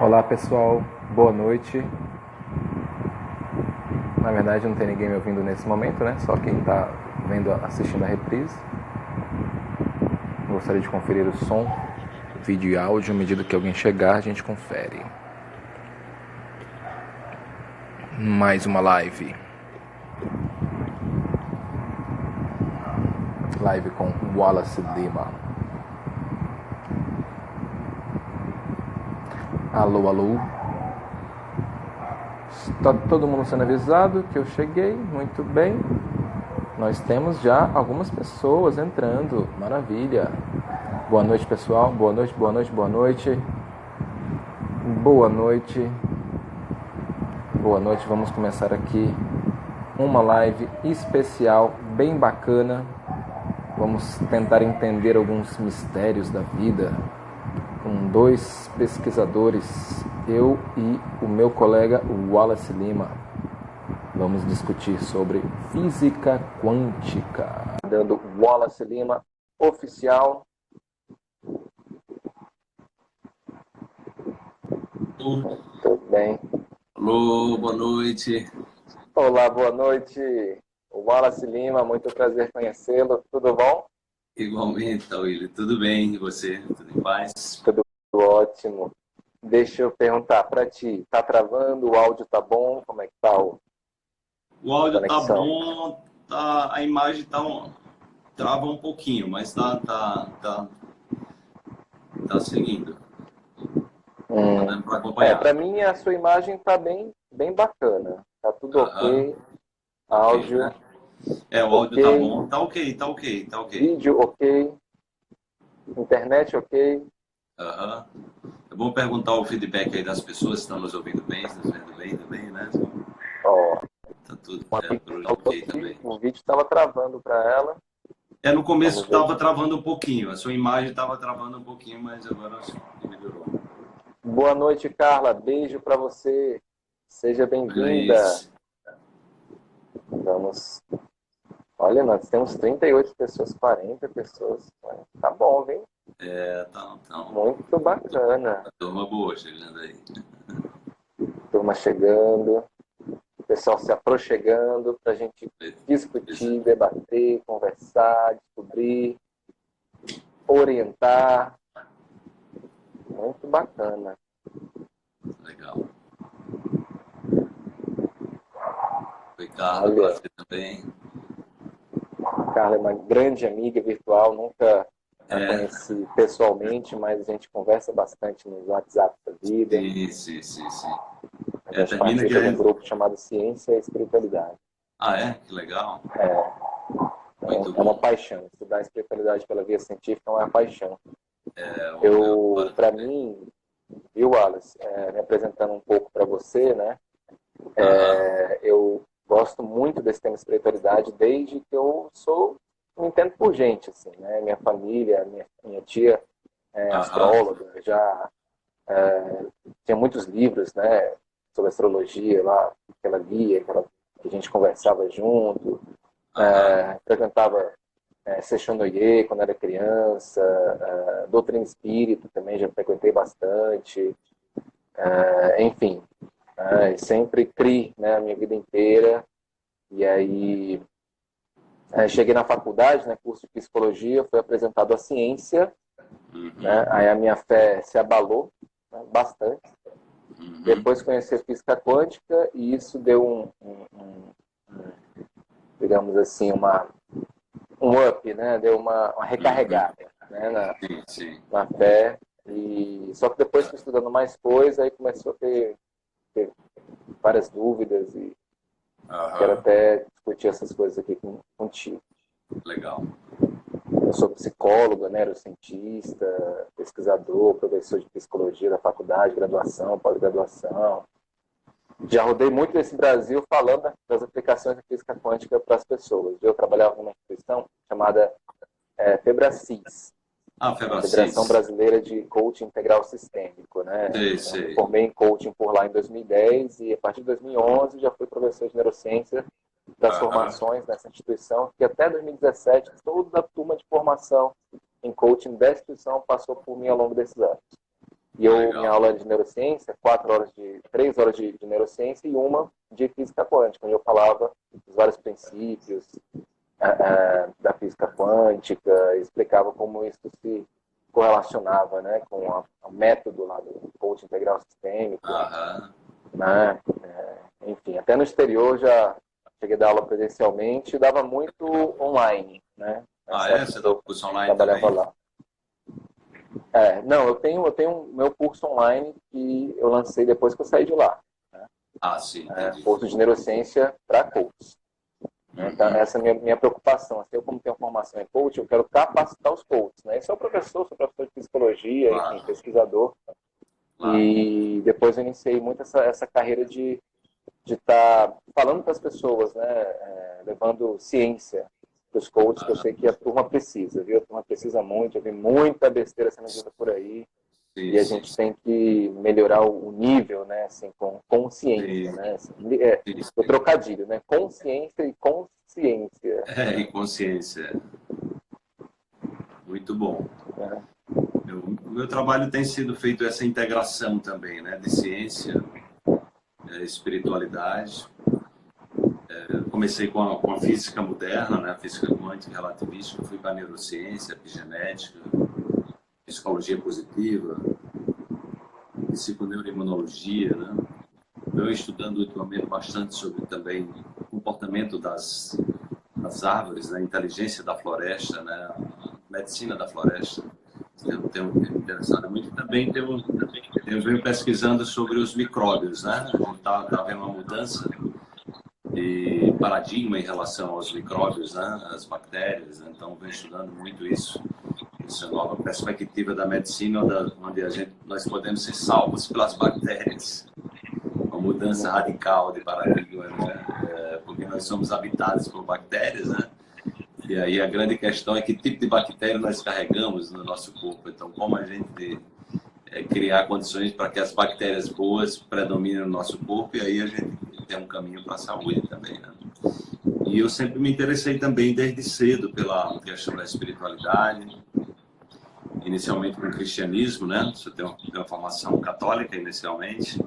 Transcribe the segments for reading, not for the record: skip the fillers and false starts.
Olá pessoal, boa noite. Na verdade não tem ninguém me ouvindo nesse momento, né? Só quem está assistindo a reprise. Gostaria de conferir o som, vídeo e áudio. À medida que alguém chegar, a gente confere. Mais uma live. Live com Wallace Lima. Alô, alô. Está todo mundo sendo avisado que eu cheguei, muito bem. Nós temos já algumas pessoas entrando, maravilha. Boa noite, pessoal, boa noite, boa noite, boa noite. Boa noite. Boa noite, vamos começar aqui uma live especial, bem bacana. Vamos tentar entender alguns mistérios da vida com dois pesquisadores, eu e o meu colega Wallace Lima. Vamos discutir sobre física quântica. Dando Wallace Lima, oficial. Tudo bem. Alô, boa noite. Olá, boa noite. Wallace Lima, muito prazer conhecê-lo. Tudo bom? Igualmente, William. Tudo bem? E você? Tudo em paz? Tudo ótimo. Deixa eu perguntar para ti, tá travando? O áudio tá bom? Como é que tá O a áudio tá conexão? bom, a imagem trava um pouquinho, mas tá seguindo. Tá dando para Para acompanhar. mim a sua imagem tá bem bacana. Tá tudo Aham, ok, ok, áudio né? O áudio tá ok, bom. Tá ok. vídeo ok, internet ok. Aham. É bom perguntar o feedback aí das pessoas se estão nos ouvindo bem, se nos vendo bem também, né? Ó, Tá tudo uma amiga por falou ok que também. o vídeo estava travando para ela. No começo Vamos ver estava aqui. travando um pouquinho, a sua imagem estava travando um pouquinho, mas agora acho que melhorou. Boa noite, Carla. Beijo para você. Seja Olha bem-vinda. isso. Vamos. Olha, nós temos 38 pessoas, 40 pessoas. Tá bom, viu? Então, Muito bacana. a turma boa chegando aí. Turma chegando, o pessoal se aproximando para a gente discutir, debater, conversar, descobrir, orientar. Muito bacana. Legal. Oi, Carla, Olha, prazer também. a Carla é uma grande amiga virtual, nunca a É, conheci pessoalmente, mas a gente conversa bastante no WhatsApp da vida. sim. A gente Termina que participa de um é. grupo chamado Ciência e Espiritualidade. Ah, é? Que legal. Muito É uma bom. paixão. Estudar a espiritualidade pela via científica é uma paixão. Eu adoro Para também. mim, viu, Wallace, me apresentando um pouco para você, né? Aham, Eu gosto muito desse tema espiritualidade desde que eu me entendo por gente, assim, né? Minha família, minha tia é aham, astróloga, já tinha muitos livros, né? Sobre astrologia lá, que ela lia, que a gente conversava junto, aham, frequentava Sechonoye quando era criança, doutrina espírita também já frequentei bastante, enfim, sempre criei, né, a minha vida inteira. E aí cheguei na faculdade, né, curso de psicologia, foi apresentado a ciência, né, uhum, aí a minha fé se abalou, né, bastante. uhum, Depois conheci a física quântica e isso deu digamos assim, um up, né, deu uma uhum. recarregada, né, Sim. na fé. E só que depois fui estudando mais coisa, aí começou a ter várias dúvidas e quero Aham, até discutir essas coisas aqui contigo. legal. Eu sou psicólogo, né, neurocientista, pesquisador, professor de psicologia da faculdade, graduação, pós-graduação. Já rodei muito nesse Brasil falando das aplicações da física quântica para as pessoas. Eu trabalhava numa instituição chamada FEBRACIS, Ah, Federação Febracis. Brasileira de Coaching Integral Sistêmico, né? Eu me Sei. formei em coaching por lá em 2010 e a partir de 2011 já fui professor de neurociência das Aham. formações nessa instituição, que até 2017 toda a turma de formação em coaching da instituição passou por mim ao longo desses anos. E minha Legal. aula de neurociência, 3 horas de neurociência e uma de física quântica, onde eu falava dos vários princípios da física quântica, explicava como isso se correlacionava, né, com o método lá do coaching integral sistêmico, Aham. né? Enfim, até no exterior já cheguei a dar aula presencialmente e dava muito online, né? Ah, Nessa é? época Você que dá eu curso online trabalhava também? lá. Não, eu tenho meu curso online que eu lancei depois que eu saí de lá, né? Ah, sim, entendi. Curso de neurociência para coaches. Né? Então, Uhum. essa é a minha preocupação. Assim, eu, como tenho formação em coach, eu quero capacitar os coaches. Né? Eu sou professor de psicologia, enfim, Claro, pesquisador. claro. E depois eu iniciei muito essa carreira de estar falando para as pessoas, né? Levando ciência para os coaches, que eu sei que a turma precisa, viu? A turma precisa muito, eu vi muita besteira sendo dita por aí, Sim, e a sim, gente tem que melhorar o nível, né? Assim, com consciência, sim, né? Assim, sim, o sim. trocadilho, né? Consciência e consciência. É, e consciência. Muito bom. Né? O meu trabalho tem sido feito essa integração também, né? De ciência, espiritualidade. Eu comecei com a física moderna, né? A física quântica e relativística. Fui para a neurociência, epigenética, psicologia positiva, psiconeuroimunologia, né? Eu estudando ultimamente bastante sobre também o comportamento das árvores, né? A inteligência da floresta, né? A medicina da floresta. Tenho me interessado muito. E também eu venho pesquisando sobre os micróbios, né? A gente tá vendo uma mudança de paradigma em relação aos micróbios, né? As bactérias, né? Então, venho estudando muito isso. Essa nova perspectiva da medicina, onde nós podemos ser salvos pelas bactérias. Uma mudança radical de paradigma, né? Porque nós somos habitados por bactérias, né? E aí a grande questão é que tipo de bactéria nós carregamos no nosso corpo. Então, como a gente criar condições para que as bactérias boas predominem no nosso corpo, e aí a gente tem um caminho para a saúde também, né? E eu sempre me interessei também desde cedo pela questão da espiritualidade, inicialmente com o cristianismo, né? Eu tenho uma formação católica inicialmente.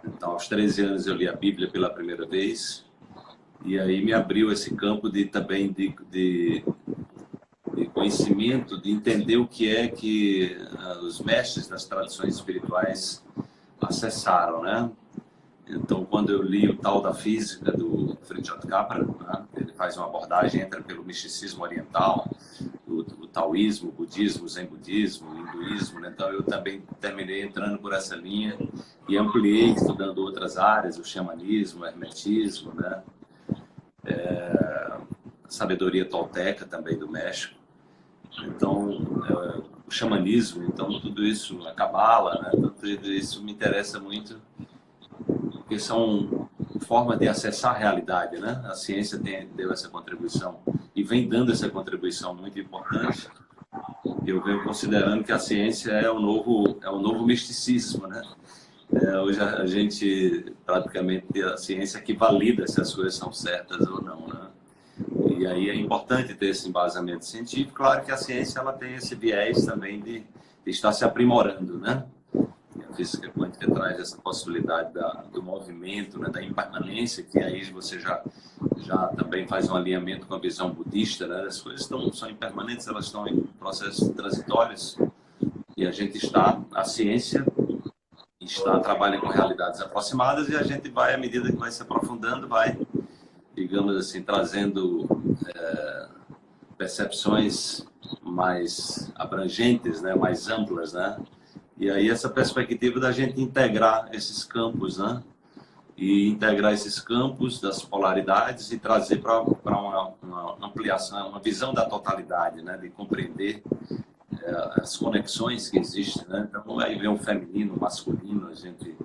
Então, aos 13 anos eu li a Bíblia pela primeira vez, e aí me abriu esse campo também de conhecimento, de entender o que é que os mestres das tradições espirituais acessaram, né? Então, quando eu li o Tal da Física do Fritjof Capra, né? Ele faz uma abordagem, entra pelo misticismo oriental, o taoísmo, o budismo, o zen budismo, o hinduísmo, né? Então eu também terminei entrando por essa linha e ampliei estudando outras áreas, o xamanismo, o hermetismo, né? A sabedoria tolteca também do México. Então, o xamanismo, então tudo isso, a cabala, né? Então, tudo isso me interessa muito, porque são formas de acessar a realidade, né? A ciência deu essa contribuição e vem dando essa contribuição muito importante. Eu venho considerando que a ciência é o novo misticismo, né? Hoje a gente praticamente tem a ciência que valida se as coisas são certas ou não, né? E aí é importante ter esse embasamento científico. Claro que a ciência ela tem esse viés também de estar se aprimorando, né? A física quântica traz essa possibilidade do movimento, né? Da impermanência, que aí você já também faz um alinhamento com a visão budista, né? As coisas são impermanentes, elas estão em processos transitórios e a ciência trabalha com realidades aproximadas e a gente vai, à medida que vai se aprofundando, vai, digamos assim, trazendo percepções mais abrangentes, né? Mais amplas, né? E aí essa perspectiva da gente integrar esses campos, né? E integrar esses campos das polaridades e trazer para uma ampliação, uma visão da totalidade, né? De compreender as conexões que existem, né? Então aí vem o feminino, o masculino, a gente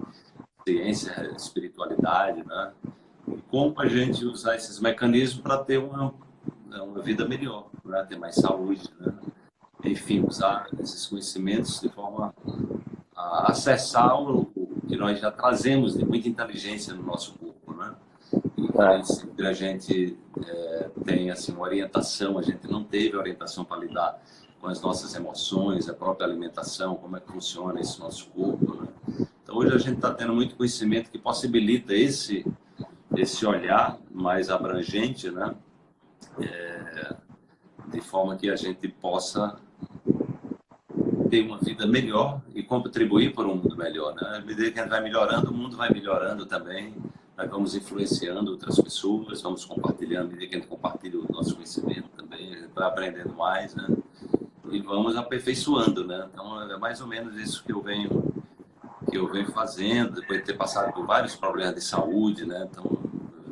ciência, espiritualidade, né? E como a gente usar esses mecanismos para ter uma vida melhor, né? Ter mais saúde, né? Enfim, usar esses conhecimentos de forma a acessar o que nós já trazemos de muita inteligência no nosso corpo, né? E que nem É, sempre a gente tem assim uma orientação, a gente não teve orientação para lidar com as nossas emoções, a própria alimentação, como é que funciona esse nosso corpo, né? Então, hoje a gente está tendo muito conhecimento que possibilita esse olhar mais abrangente, né? De forma que a gente possa ter uma vida melhor e contribuir para um mundo melhor, né? À medida que a gente vai melhorando, o mundo vai melhorando também. Nós vamos influenciando outras pessoas, vamos compartilhando, à medida que a gente compartilha o nosso conhecimento também, a gente vai aprendendo mais, né? E vamos aperfeiçoando, né? Então, é mais ou menos isso que eu venho fazendo, depois de ter passado por vários problemas de saúde, né? Então,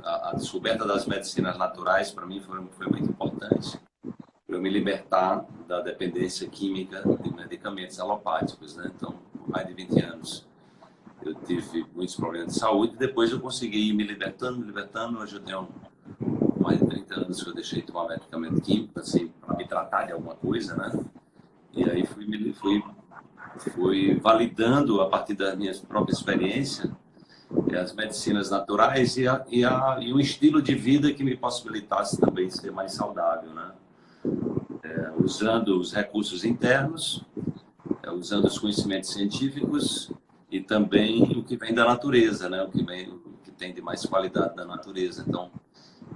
a descoberta das medicinas naturais, para mim, foi muito importante para eu me libertar da dependência química de medicamentos alopáticos, né? Então, por mais de 20 anos, eu tive muitos problemas de saúde, depois eu consegui ir me libertando. Hoje eu tenho mais de 30 anos que eu deixei de tomar medicamento químico, assim, para me tratar de alguma coisa, né? E aí fui validando, a partir da minha própria experiência, as medicinas naturais e um estilo de vida que me possibilitasse também ser mais saudável, né? Usando os recursos internos, usando os conhecimentos científicos e também o que vem da natureza, né? O que tem de mais qualidade da natureza. Então,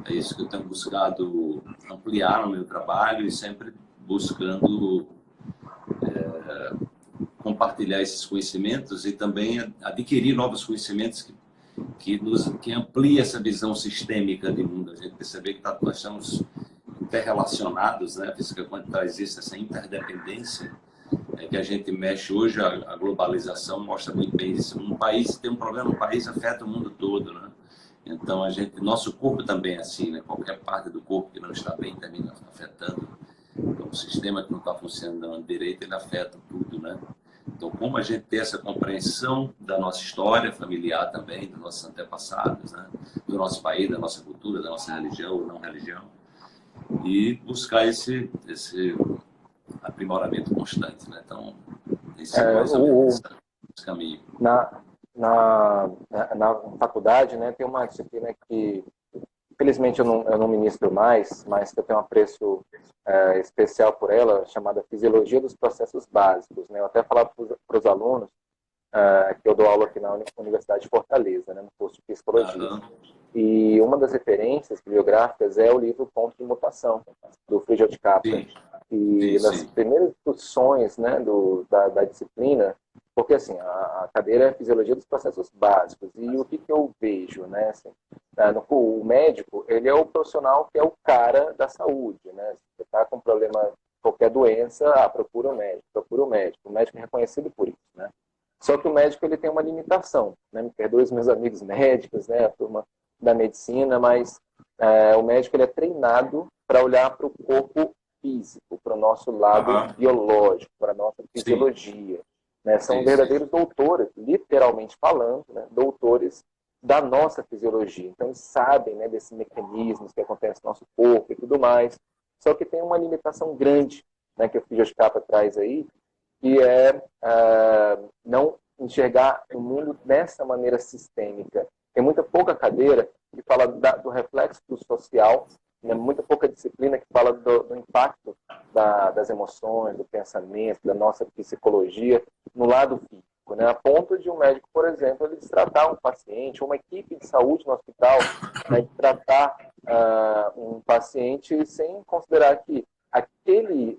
é isso que eu tenho buscado ampliar no meu trabalho e sempre buscando compartilhar esses conhecimentos e também adquirir novos conhecimentos que amplie essa visão sistêmica de mundo. A gente perceber que nós estamos interrelacionados, né? A física quântica existe essa interdependência, que a gente mexe hoje, a globalização mostra muito bem isso. Um país tem um problema, um país afeta o mundo todo, né? Então, nosso corpo também é assim, né? Qualquer parte do corpo que não está bem termina afetando. Então, o sistema que não está funcionando direito, ele afeta tudo, né? Então, como a gente ter essa compreensão da nossa história familiar também, dos nossos antepassados, né? Do nosso país, da nossa cultura, da nossa religião ou não religião, e buscar esse aprimoramento constante, né? Então, tem sido mais ou menos esse caminho. Na faculdade, né, tem uma disciplina que, infelizmente, eu não ministro mais, mas que eu tenho um apreço especial por ela, chamada Fisiologia dos Processos Básicos, né? Eu até falava para os alunos que eu dou aula aqui na Universidade de Fortaleza, né, no curso de Psicologia. E uma das referências bibliográficas é o livro Ponto de Mutação, do Friedrich Capra. E nas primeiras discussões, né, da disciplina, porque assim, a cadeira é Fisiologia dos Processos Básicos, e o que eu vejo, né, assim, o médico, ele é o profissional que é o cara da saúde, né? Se você está com problema, qualquer doença, procura o médico. O médico é reconhecido por isso, né? Só que o médico, ele tem uma limitação, né? Me perdoe os meus amigos médicos, né, a turma da medicina, mas o médico, ele é treinado para olhar para o corpo físico, para o nosso lado biológico, para a nossa fisiologia, né? São verdadeiros doutores, literalmente falando, né? Doutores da nossa fisiologia. Então, eles sabem, né, desses mecanismos que acontecem no nosso corpo e tudo mais. Só que tem uma limitação grande, né, que o Friedrich Capra traz aí, que é não enxergar o mundo dessa maneira sistêmica. Tem muita pouca cadeira que fala do reflexo do social, né? Muita pouca disciplina que fala do impacto das emoções, do pensamento, da nossa psicologia no lado físico, né? A ponto de um médico, por exemplo, ele tratar um paciente, uma equipe de saúde no hospital, né, de tratar um paciente sem considerar que aquele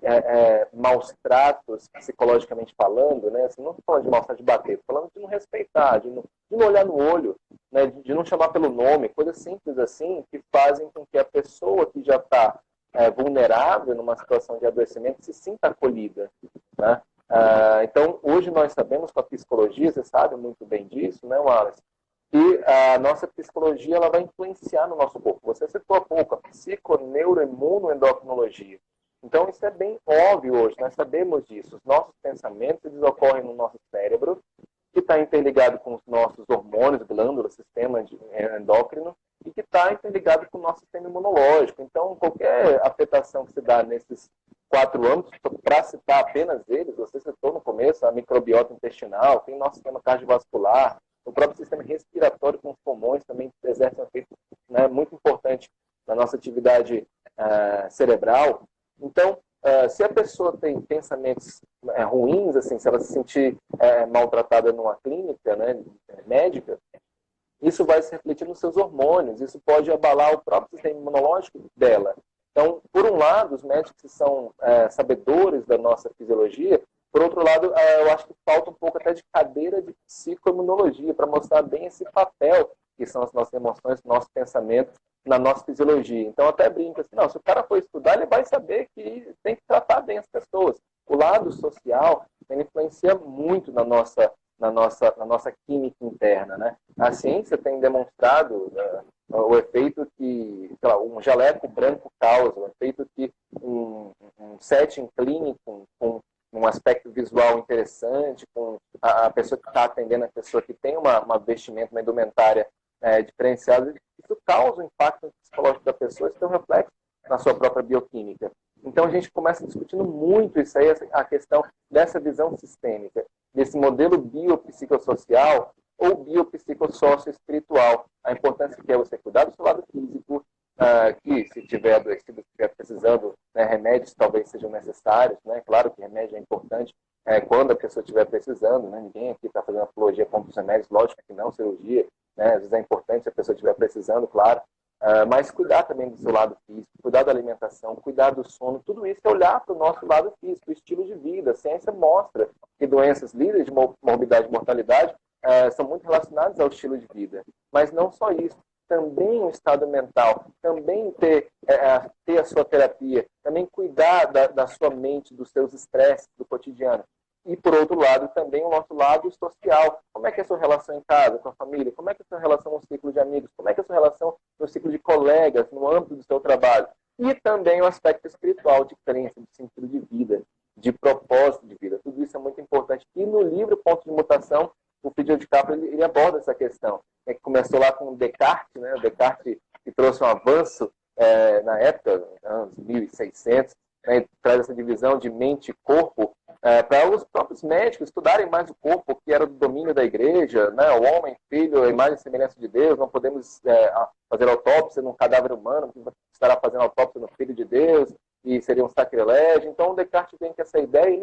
maus tratos, psicologicamente falando, né, assim, não estou falando de maus tratos de bater, estou falando de não respeitar, de não olhar no olho, né, de não chamar pelo nome, coisas simples assim, que fazem com que a pessoa que já está vulnerável numa situação de adoecimento se sinta acolhida, né? Então, hoje nós sabemos com a psicologia, você sabe muito bem disso, né, Wallace? E a nossa psicologia, ela vai influenciar no nosso corpo. Você citou há pouco a psiconeuroimunoendocrinologia. Então, isso é bem óbvio hoje, nós sabemos disso. Os nossos pensamentos, eles ocorrem no nosso cérebro, que está interligado com os nossos hormônios, glândulas, sistema endócrino, e que está interligado com o nosso sistema imunológico. Então, qualquer afetação que se dá nesses 4 âmbitos, para citar apenas eles, você citou no começo, a microbiota intestinal, tem nosso sistema cardiovascular, o próprio sistema respiratório com os pulmões também exerce um efeito, né, muito importante na nossa atividade cerebral. Então, se a pessoa tem pensamentos ruins, assim, se ela se sentir maltratada numa clínica, né, médica, isso vai se refletir nos seus hormônios, isso pode abalar o próprio sistema imunológico dela. Então, por um lado, os médicos que são sabedores da nossa fisiologia, por outro lado, eu acho que falta um pouco até de cadeira de psicoimunologia para mostrar bem esse papel que são as nossas emoções, nossos pensamentos na nossa fisiologia. Então, até brinca assim, não, se o cara for estudar, ele vai saber que tem que tratar bem as pessoas. O lado social, ele influencia muito na nossa química interna, né? A ciência tem demonstrado o efeito que, sei lá, um jaleco branco causa, o efeito que um setting clínico com um aspecto visual interessante, com a pessoa que está atendendo, a pessoa que tem uma vestimenta, uma indumentária diferenciada, isso causa um impacto psicológico da pessoa, isso tem um reflexo na sua própria bioquímica. Então a gente começa discutindo muito isso aí, a questão dessa visão sistêmica, desse modelo biopsicossocial ou biopsicossócio-espiritual. A importância que é você cuidar do seu lado físico, que se tiver adoecido, se estiver precisando, né, remédios talvez sejam necessários, né? Claro que remédio é importante quando a pessoa estiver precisando, né? Ninguém aqui está fazendo apologia contra os remédios, lógico que não, cirurgia, né? Às vezes é importante se a pessoa estiver precisando, claro, mas cuidar também do seu lado físico, cuidar da alimentação, cuidar do sono, tudo isso é olhar para o nosso lado físico, o estilo de vida. A ciência mostra que doenças líderes de morbidade e mortalidade são muito relacionadas ao estilo de vida, mas não só isso. Também o estado mental, também ter a sua terapia, também cuidar da sua mente, dos seus estresses do cotidiano. E, por outro lado, também o nosso lado social. Como é que é a sua relação em casa, com a família? Como é que é a sua relação no ciclo de amigos? Como é que é a sua relação no ciclo de colegas, no âmbito do seu trabalho? E também o aspecto espiritual, de crença, de sentido de vida, de propósito de vida. Tudo isso é muito importante. E no livro Ponto de Mutação, o Friedrich de Capra ele aborda essa questão. Que começou lá com Descartes, né? O Descartes que trouxe um avanço na época, anos 1600, né? Traz essa divisão de mente e corpo para os próprios médicos estudarem mais o corpo, que era do domínio da igreja, né? O homem, filho, a imagem e semelhança de Deus, não podemos fazer autópsia num cadáver humano, estará fazendo autópsia no filho de Deus, e seria um sacrilégio. Então o Descartes vem com essa ideia e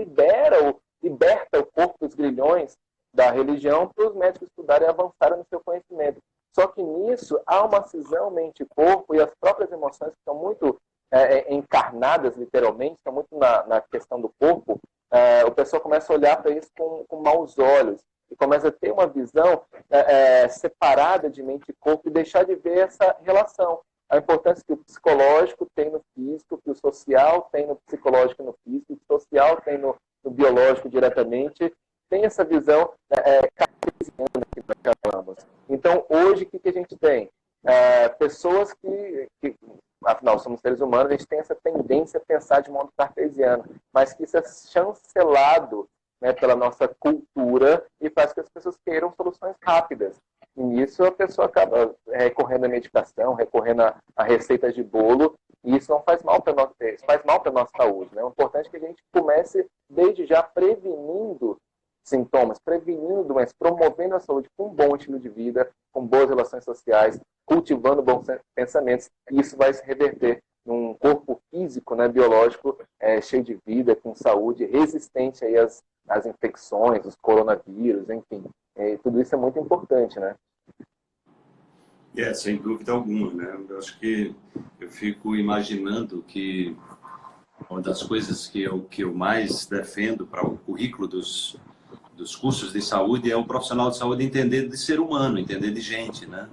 liberta o corpo dos grilhões da religião para os médicos estudarem e avançarem no seu conhecimento. Só que nisso há uma cisão mente-corpo e as próprias emoções que estão muito encarnadas, literalmente, estão muito na questão do corpo. O pessoal começa a olhar para isso com maus olhos e começa a ter uma visão separada de mente e corpo e deixar de ver essa relação. A importância que o psicológico tem no físico, que o social tem no psicológico e no físico, que o social tem no biológico diretamente, tem essa visão cartesiana que nós chamamos. Então, hoje, o que a gente tem? Pessoas que, afinal, somos seres humanos, a gente tem essa tendência a pensar de modo cartesiano, mas que isso é chancelado, né, pela nossa cultura e faz que as pessoas queiram soluções rápidas. E nisso a pessoa acaba recorrendo à medicação, recorrendo a receitas de bolo, e isso não faz mal para nós, faz mal para a nossa saúde. Né? O importante é que a gente comece desde já prevenindo sintomas, prevenindo doenças, promovendo a saúde com um bom estilo de vida, com boas relações sociais, cultivando bons pensamentos, e isso vai se reverter num corpo físico, né, biológico, cheio de vida, com saúde, resistente aí às infecções, os coronavírus, enfim. Tudo isso é muito importante, né? Sem dúvida alguma, né? Eu acho que eu fico imaginando que uma das coisas que eu mais defendo para o currículo dos cursos de saúde é o profissional de saúde entender de ser humano, entender de gente, né?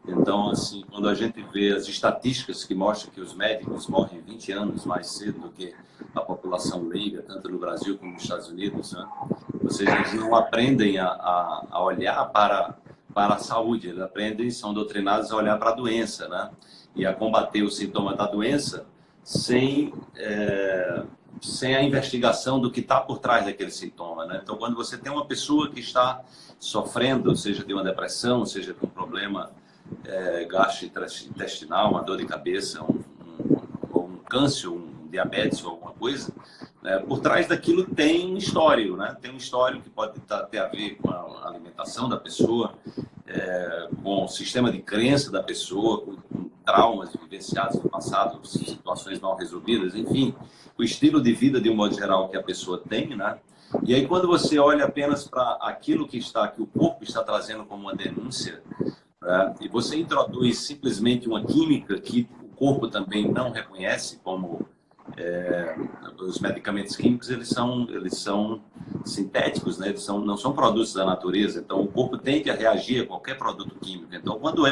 Então, assim, quando a gente vê as estatísticas que mostram que os médicos morrem 20 anos mais cedo do que a população leiga, tanto no Brasil como nos Estados Unidos, né? Ou seja, eles não aprendem a olhar para a saúde, eles aprendem, são doutrinados a olhar para a doença, né? E a combater o sintoma da doença sem a investigação do que está por trás daquele sintoma, né? Então, quando você tem uma pessoa que está sofrendo, seja de uma depressão, seja de um problema gastrointestinal, uma dor de cabeça, um câncer, um diabetes ou alguma coisa, né? Por trás daquilo tem um histórico, né? Tem um histórico que pode ter a ver com a alimentação da pessoa, com o sistema de crença da pessoa, com traumas vivenciados no passado, situações mal resolvidas, enfim. o estilo de vida, de um modo geral, que a pessoa tem, né? E aí, quando você olha apenas para aquilo que o corpo está trazendo como uma denúncia, e você introduz simplesmente uma química que o corpo também não reconhece, como os medicamentos químicos, eles são sintéticos, né? Eles não são produtos da natureza, então o corpo tende a reagir a qualquer produto químico. Então, quando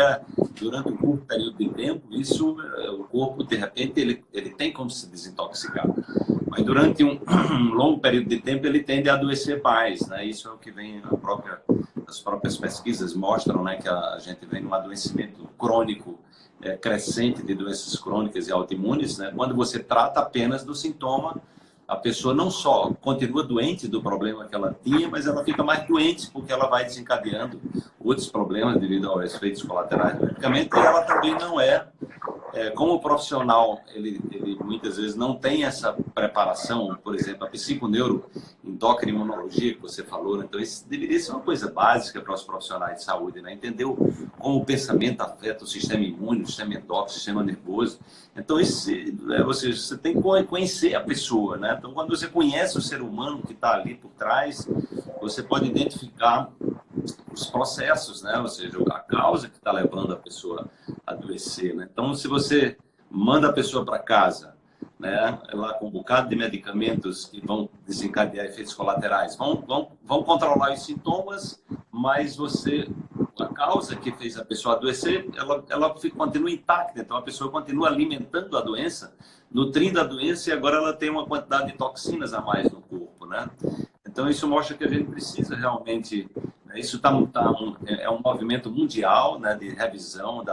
durante um curto período de tempo, o corpo, de repente, ele tem como se desintoxicar. Mas durante um longo período de tempo, ele tende a adoecer mais, né? Isso é o que vem as próprias pesquisas mostram, né? Que a gente vem num adoecimento crônico crescente de doenças crônicas e autoimunes, né? Quando você trata apenas do sintoma, a pessoa não só continua doente do problema que ela tinha, mas ela fica mais doente porque ela vai desencadeando outros problemas devido aos efeitos colaterais do medicamento, e ela também não como o profissional, ele muitas vezes não tem essa preparação, por exemplo, a psiconeuroendocrinologia que você falou, né? Então isso deveria ser uma coisa básica para os profissionais de saúde, né? Entender como o pensamento afeta o sistema imune, o sistema endócrino, o sistema nervoso. Então você tem que conhecer a pessoa, né? Então, quando você conhece o ser humano que está ali por trás, você pode identificar os processos, né? Ou seja, a causa que está levando a pessoa a adoecer, né? Então, se você manda a pessoa para casa, né, lá com um bocado de medicamentos que vão desencadear efeitos colaterais, vão controlar os sintomas, mas a causa que fez a pessoa adoecer, ela continua intacta. Então, a pessoa continua alimentando a doença, nutrindo a doença, e agora ela tem uma quantidade de toxinas a mais no corpo, né? Então, isso mostra que a gente precisa realmente... Isso é um movimento mundial, né, de revisão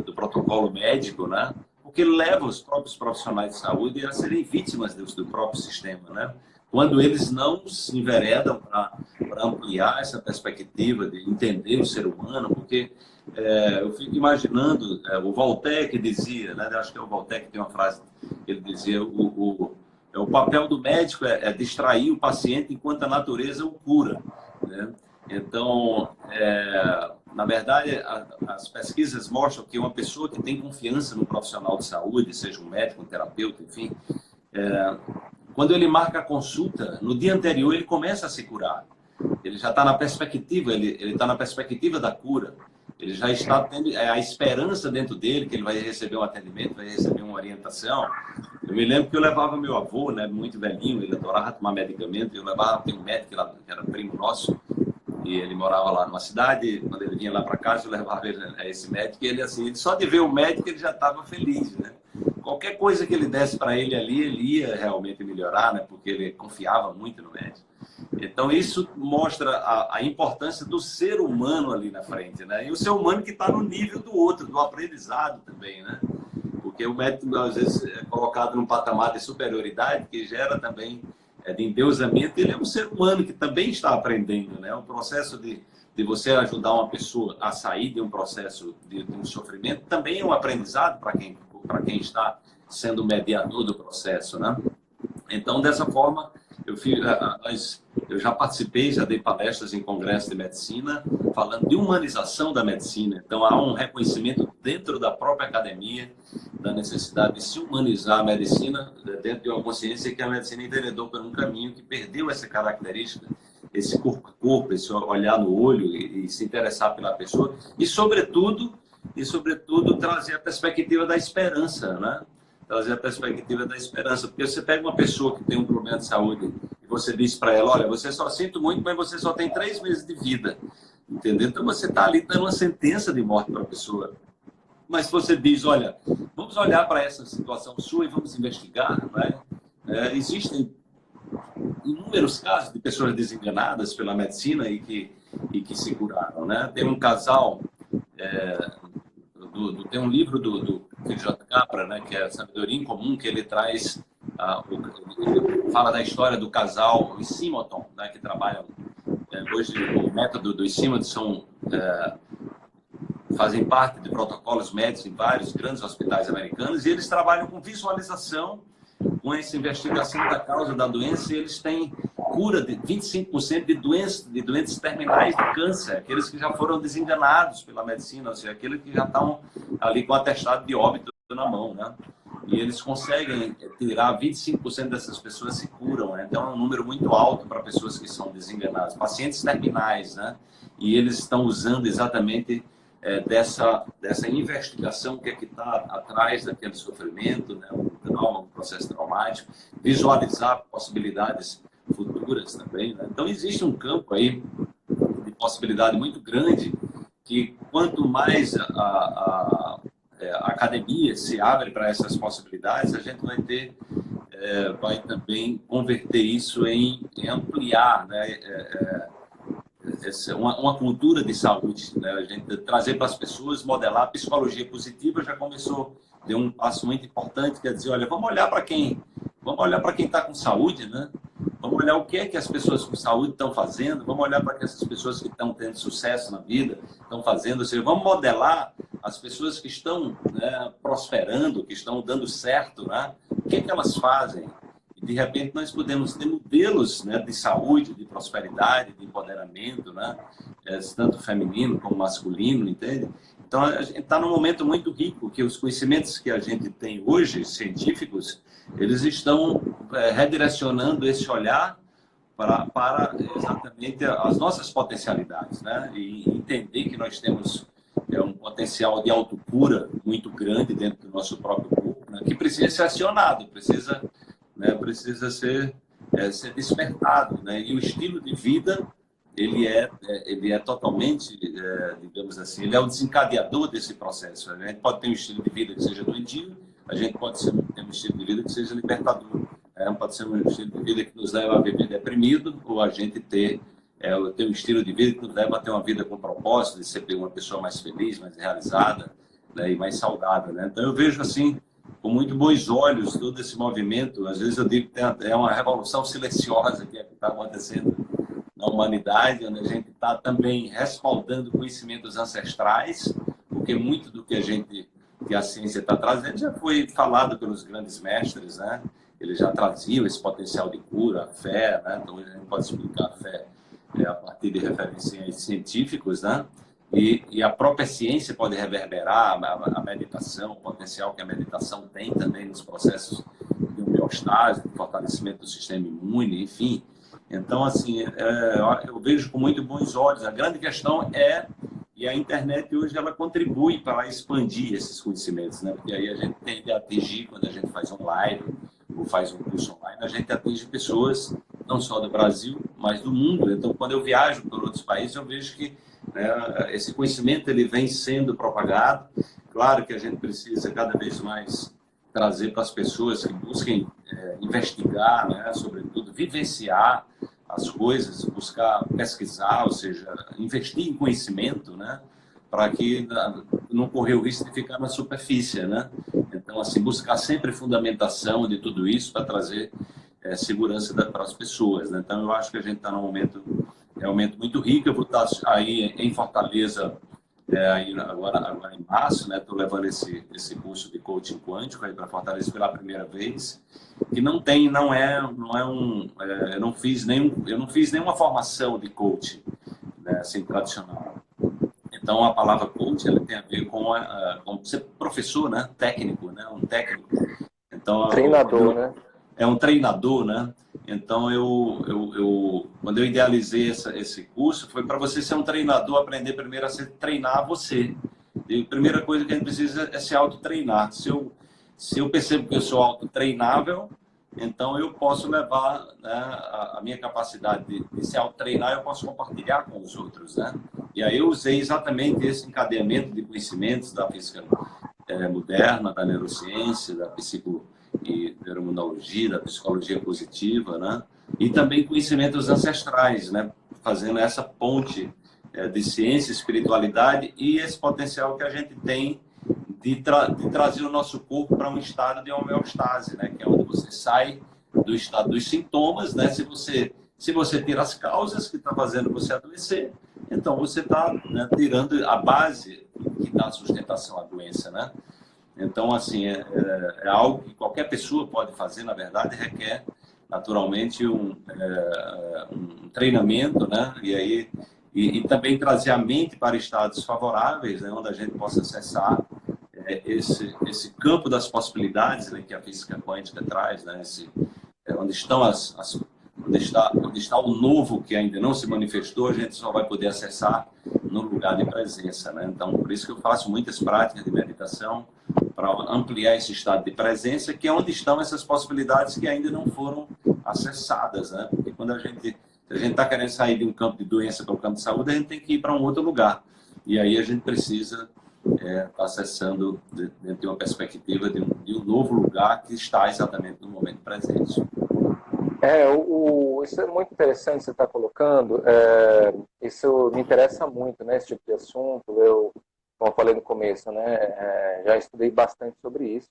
do protocolo médico, né? Porque leva os próprios profissionais de saúde a serem vítimas do próprio sistema, né? Quando eles não se enveredam para ampliar essa perspectiva de entender o ser humano, porque eu fico imaginando, o Voltaire que dizia, né? Acho que é o Voltaire que tem uma frase, ele dizia, o papel do médico é distrair o paciente enquanto a natureza o cura, né? Então, na verdade, as pesquisas mostram que uma pessoa que tem confiança no profissional de saúde, seja um médico, um terapeuta, enfim, quando ele marca a consulta, no dia anterior ele começa a se curar. Ele já está na perspectiva, ele está na perspectiva da cura. Ele já está tendo a esperança dentro dele que ele vai receber um atendimento, vai receber uma orientação. Eu me lembro que eu levava meu avô, né, muito velhinho, ele adorava tomar medicamento, e eu levava, tem um médico que era primo nosso, e ele morava lá numa cidade. Quando ele vinha lá para casa, eu levava ele a esse médico, e ele, assim, só de ver o médico ele já estava feliz, né? Qualquer coisa que ele desse para ele ali, ele ia realmente melhorar, né? Porque ele confiava muito no médico. Então, isso mostra a importância do ser humano ali na frente, né? E o ser humano que está no nível do outro, do aprendizado também, né? Porque o médico, às vezes, é colocado num patamar de superioridade que gera também de endeusamento. Ele é um ser humano que também está aprendendo, né? O processo de você ajudar uma pessoa a sair de um processo de um sofrimento também é um aprendizado para quem está sendo o mediador do processo, né? Então, dessa forma, eu já participei, já dei palestras em congressos de medicina, falando de humanização da medicina. Então, há um reconhecimento dentro da própria academia da necessidade de se humanizar a medicina, dentro de uma consciência que a medicina enveredou por um caminho que perdeu essa característica, esse corpo a corpo, esse olhar no olho e se interessar pela pessoa, e sobretudo trazer a perspectiva da esperança, né? Trazer a perspectiva da esperança, porque você pega uma pessoa que tem um problema de saúde e você diz para ela, olha, você só sinto muito, mas você só tem 3 meses de vida, entendeu? Então você está ali dando uma sentença de morte para a pessoa. Mas se você diz, olha, vamos olhar para essa situação sua e vamos investigar, não é? Existem inúmeros casos de pessoas desenganadas pela medicina e que se curaram, né? Tem um casal, tem um livro do J. Capra, né, que é a Sabedoria Incomum, que ele traz, ele fala da história do casal, os Simonton, né, que trabalham, hoje o método dos Simonton fazem parte de protocolos médicos em vários grandes hospitais americanos, e eles trabalham com visualização, com essa investigação da causa da doença, e eles têm cura de 25% de doentes terminais de câncer, aqueles que já foram desenganados pela medicina, ou seja, aqueles que já estão ali com atestado de óbito na mão, né? e eles conseguem tirar 25% dessas pessoas se curam, né? Então é um número muito alto para pessoas que são desenganadas, pacientes terminais, né? E eles estão usando exatamente dessa investigação, o que é que está atrás daquele sofrimento, né? Um trauma, um processo traumático, visualizar possibilidades futuras também, né? Então existe um campo aí de possibilidade muito grande que quanto mais a academia se abre para essas possibilidades, a gente vai também converter isso em ampliar, né? Uma cultura de saúde, né? A gente trazer para as pessoas, modelar a psicologia positiva já começou, deu um passo muito importante, quer dizer, olha, vamos olhar para quem está com saúde, né? Vamos olhar o que é que as pessoas com saúde estão fazendo, vamos olhar para que essas pessoas que estão tendo sucesso na vida estão fazendo, ou seja, vamos modelar as pessoas que estão, né, prosperando, que estão dando certo, né? O que é que elas fazem? E de repente nós podemos ter modelos, né, de saúde, de prosperidade, de empoderamento, né? Tanto feminino como masculino, entende? Então a gente está num momento muito rico, que os conhecimentos que a gente tem hoje, científicos, eles estão redirecionando esse olhar para exatamente as nossas potencialidades, né? E entender que nós temos um potencial de autocura muito grande dentro do nosso próprio corpo, né? Que precisa ser acionado, precisa ser despertado, né? E o estilo de vida ele é totalmente, digamos assim, ele é o desencadeador desse processo. A gente pode ter um estilo de vida que seja doentio, a gente pode ter um estilo de vida que seja libertador. Pode ser um estilo de vida que nos leva a viver deprimido, ou a gente ter um estilo de vida que nos leva a ter uma vida com propósito, de ser uma pessoa mais feliz, mais realizada, né, e mais saudável, né? Então eu vejo assim, com muito bons olhos, todo esse movimento. Às vezes eu digo que é uma revolução silenciosa que está acontecendo na humanidade, onde a gente está também respaldando conhecimentos ancestrais, porque muito do que a ciência está trazendo já foi falado pelos grandes mestres, né? Eles já traziam esse potencial de cura, a fé, né? Então a gente pode explicar a fé a partir de referências científicos, né? E a própria ciência pode reverberar a meditação, o potencial que a meditação tem também nos processos de homeostase, de fortalecimento do sistema imune, enfim. Então, assim, eu vejo com muito bons olhos. A grande questão e a internet hoje ela contribui para expandir esses conhecimentos, né? Porque aí a gente tende a atingir, quando a gente faz um live ou faz um curso online, a gente atinge pessoas não só do Brasil, mas do mundo. Então, quando eu viajo por outros países, eu vejo que, né, esse conhecimento ele vem sendo propagado. Claro que a gente precisa cada vez mais trazer para as pessoas que busquem investigar, né, sobretudo vivenciar as coisas, buscar pesquisar, ou seja, investir em conhecimento, né, para que não correr o risco de ficar na superfície, né? Então, assim, buscar sempre fundamentação de tudo isso para trazer segurança para as pessoas, né? Então, eu acho que a gente está num momento realmente muito rico. Eu vou estar aí em Fortaleza aí agora em março, né? Estou levando esse curso de coaching quântico aí para Fortaleza pela primeira vez, que eu não fiz nenhuma formação de coaching, né, assim, tradicional. Então a palavra coach ela tem a ver com ser professor, né, técnico, né, um técnico. Então Treinador, né? É um treinador, né? Então, quando eu idealizei esse curso, foi para você ser um treinador, aprender primeiro a treinar você. E a primeira coisa que a gente precisa é se autotreinar. Se eu percebo que eu sou autotreinável, então eu posso levar, né, a minha capacidade de se autotreinar, eu posso compartilhar com os outros, né? E aí eu usei exatamente esse encadeamento de conhecimentos da física moderna, da neurociência, da e neuroimunologia, da psicologia positiva, né? E também conhecimentos ancestrais, né? Fazendo essa ponte de ciência, espiritualidade e esse potencial que a gente tem de trazer o nosso corpo para um estado de homeostase, né? Que é onde você sai do estado dos sintomas, né? Se você tira as causas que está fazendo você adoecer, então você está, né, tirando a base que dá sustentação à doença, né? Então, assim, é algo que qualquer pessoa pode fazer, na verdade, requer naturalmente um treinamento, né? E também trazer a mente para estados favoráveis, né? Onde a gente possa acessar esse campo das possibilidades, né, que a física quântica traz, né, onde está o novo que ainda não se manifestou, a gente só vai poder acessar no lugar de presença, né? Então, por isso que eu faço muitas práticas de meditação para ampliar esse estado de presença, que é onde estão essas possibilidades que ainda não foram acessadas, né? Porque quando se a gente está querendo sair de um campo de doença para o campo de saúde, a gente tem que ir para um outro lugar. E aí a gente precisa estar acessando dentro de uma perspectiva de um novo lugar que está exatamente no momento presente. Isso é muito interessante você estar colocando. Isso me interessa muito, né, esse tipo de assunto. Como eu falei no começo, né, já estudei bastante sobre isso,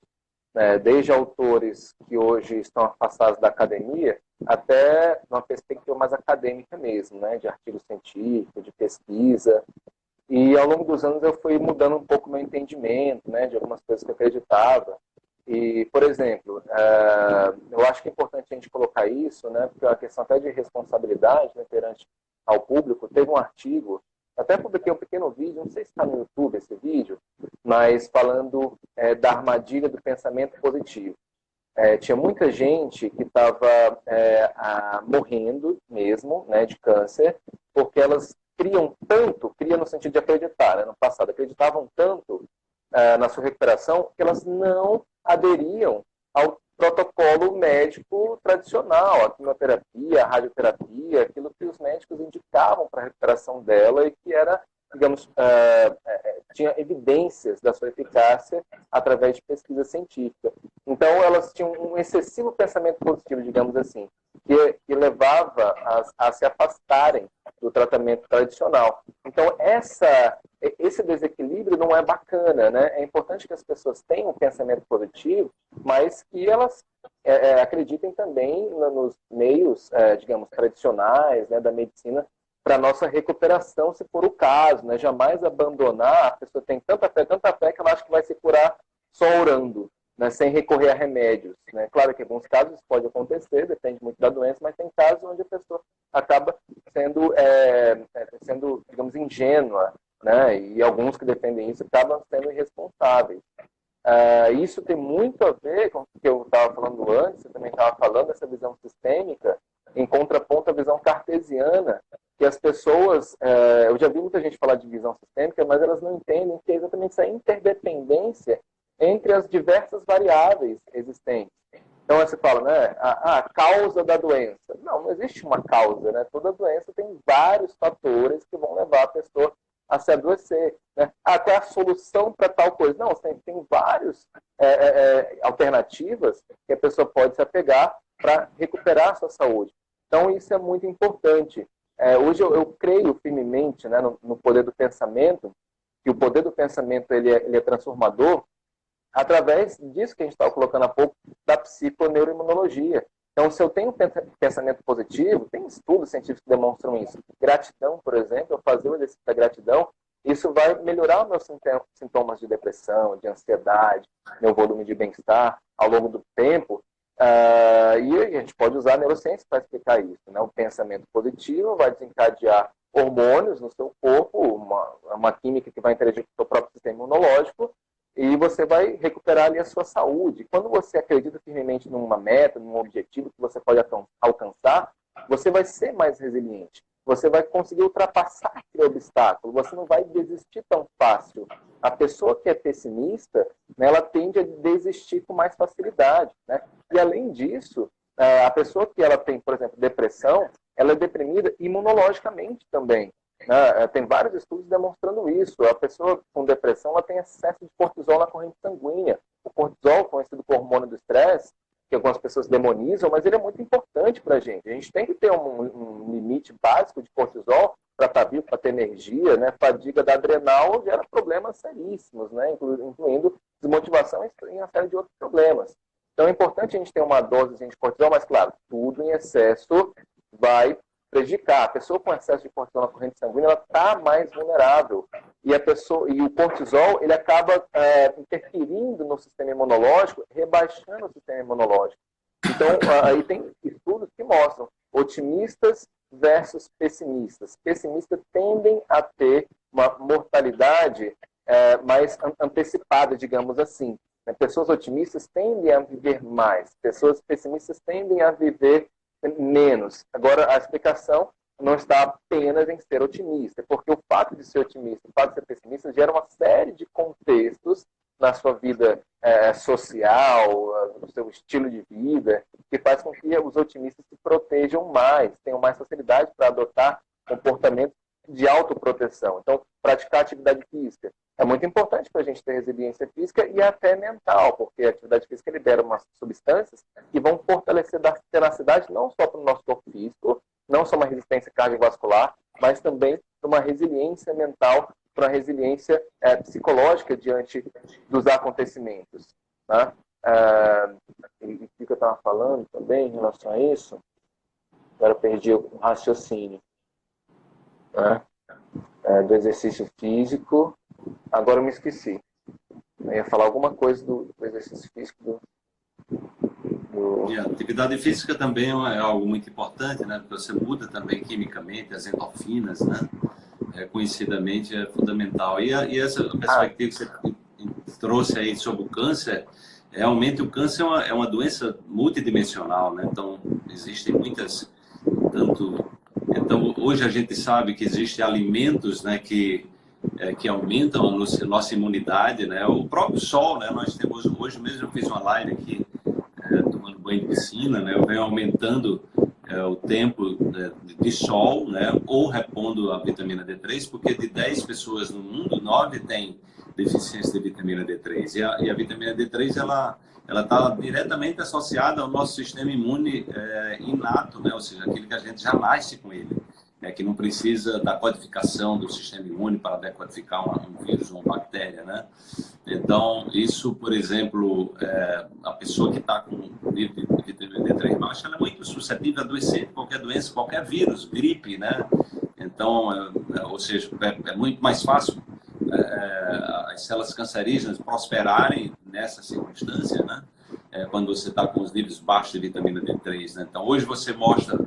né, desde autores que hoje estão afastados da academia até uma perspectiva mais acadêmica mesmo, né, de artigo científico, de pesquisa. E ao longo dos anos eu fui mudando um pouco meu entendimento, né, de algumas coisas que eu acreditava. E, por exemplo, eu acho que é importante a gente colocar isso, né, porque é uma questão até de responsabilidade, né, perante ao público. Teve um artigo, até publiquei um pequeno vídeo, não sei se está no YouTube esse vídeo, mas falando da armadilha do pensamento positivo. Tinha muita gente que estava morrendo mesmo, né, de câncer, porque elas criam no sentido de acreditar, né, no passado, acreditavam tanto na sua recuperação que elas não aderiam ao protocolo médico tradicional, a quimioterapia, a radioterapia, aquilo que os médicos indicavam para a recuperação dela e que era, digamos, tinha evidências da sua eficácia através de pesquisa científica. Então, elas tinham um excessivo pensamento positivo, digamos assim, que levava a se afastarem do tratamento tradicional. Então, esse desequilíbrio não é bacana, né? É importante que as pessoas tenham um pensamento positivo, mas que elas acreditem também nos meios, digamos, tradicionais, né, da medicina, para nossa recuperação, se for o caso, né? Jamais abandonar. A pessoa tem tanta fé que ela acha que vai se curar só orando, né? Sem recorrer a remédios, né? Claro que em alguns casos isso pode acontecer, depende muito da doença, mas tem casos onde a pessoa acaba sendo, digamos, ingênua, né? E alguns que defendem isso acabam sendo irresponsáveis. Isso tem muito a ver com o que eu estava falando antes, você também estava falando dessa visão sistêmica, em contraponto à visão cartesiana, que as pessoas, eu já vi muita gente falar de visão sistêmica, mas elas não entendem que é exatamente essa interdependência entre as diversas variáveis existentes. Então, você fala, né, a causa da doença. Não existe uma causa, né? Toda doença tem vários fatores que vão levar a pessoa a se adoecer, né? Qual é a solução para tal coisa? Não, tem várias alternativas que a pessoa pode se apegar para recuperar a sua saúde. Então, isso é muito importante. Hoje eu creio firmemente, né, no poder do pensamento, que o poder do pensamento ele é transformador através disso que a gente estava colocando há pouco, da psiconeuroimunologia. Então, se eu tenho um pensamento positivo, tem estudos científicos que demonstram isso. Gratidão, por exemplo, eu fazer o exercício da gratidão, isso vai melhorar os meus sintomas de depressão, de ansiedade, meu volume de bem-estar ao longo do tempo. E a gente pode usar a neurociência para explicar isso, né? O pensamento positivo vai desencadear hormônios no seu corpo, uma química que vai interagir com o seu próprio sistema imunológico, e você vai recuperar ali a sua saúde. Quando você acredita firmemente numa meta, num objetivo que você pode alcançar, você vai ser mais resiliente. Você vai conseguir ultrapassar aquele obstáculo. Você não vai desistir tão fácil. A pessoa que é pessimista, né, ela tende a desistir com mais facilidade, né? E além disso, a pessoa que ela tem, por exemplo, depressão, ela é deprimida imunologicamente também. Tem vários estudos demonstrando isso. A pessoa com depressão ela tem excesso de cortisol na corrente sanguínea. O cortisol, conhecido como hormônio do estresse, que algumas pessoas demonizam, mas ele é muito importante para a gente. A gente tem que ter um limite básico de cortisol para estar vivo, para ter energia, né? Fadiga da adrenal gera problemas seríssimos, né? Incluindo desmotivação e uma série de outros problemas. Então é importante a gente ter uma dose de cortisol, mas claro, tudo em excesso vai prejudicar. A pessoa com excesso de cortisol na corrente sanguínea, ela está mais vulnerável. E o cortisol, ele acaba interferindo no sistema imunológico, rebaixando o sistema imunológico. Então, aí tem estudos que mostram otimistas versus pessimistas. Pessimistas tendem a ter uma mortalidade mais antecipada, digamos assim. Pessoas otimistas tendem a viver mais, pessoas pessimistas tendem a viver menos. Agora, a explicação não está apenas em ser otimista, porque o fato de ser otimista, o fato de ser pessimista, gera uma série de contextos na sua vida social, no seu estilo de vida, que faz com que os otimistas se protejam mais, tenham mais facilidade para adotar comportamentos de autoproteção. Então, praticar atividade física é muito importante para a gente ter resiliência física e até mental, porque a atividade física libera umas substâncias que vão fortalecer a tenacidade não só para o nosso corpo físico, não só uma resistência cardiovascular, mas também para uma resiliência mental, para uma resiliência psicológica diante dos acontecimentos. Tá? E o que eu estava falando também em relação a isso? Agora eu perdi o raciocínio. Né? Do exercício físico. Agora eu me esqueci. Eu ia falar alguma coisa do exercício físico. E a atividade física também é algo muito importante, né? Porque você muda também quimicamente as endorfinas, né? Conhecidamente é fundamental. E essa perspectiva que você trouxe aí sobre o câncer, realmente o câncer é uma doença multidimensional, né? Então, existem muitas... Então, hoje a gente sabe que existem alimentos, né, que aumentam a nossa imunidade, né? O próprio sol, né? Nós temos, hoje mesmo eu fiz uma live aqui, tomando banho de piscina, né? Eu venho aumentando o tempo de sol, né? Ou repondo a vitamina D3, porque de 10 pessoas no mundo, 9 têm deficiência de vitamina D3. E a vitamina D3, ela está diretamente associada ao nosso sistema imune inato, né? Ou seja, aquele que a gente já nasce com ele, né? Que não precisa da codificação do sistema imune para decodificar um vírus ou uma bactéria, né? Então, isso, por exemplo, a pessoa que está com nível de vitamina D3 baixo, ela é muito suscetível a adoecer de qualquer doença, qualquer vírus, gripe, né? Então, ou seja, é muito mais fácil as células cancerígenas prosperarem nessa circunstância, né? Quando você está com os níveis baixos de vitamina D3, né? Então, hoje você mostra,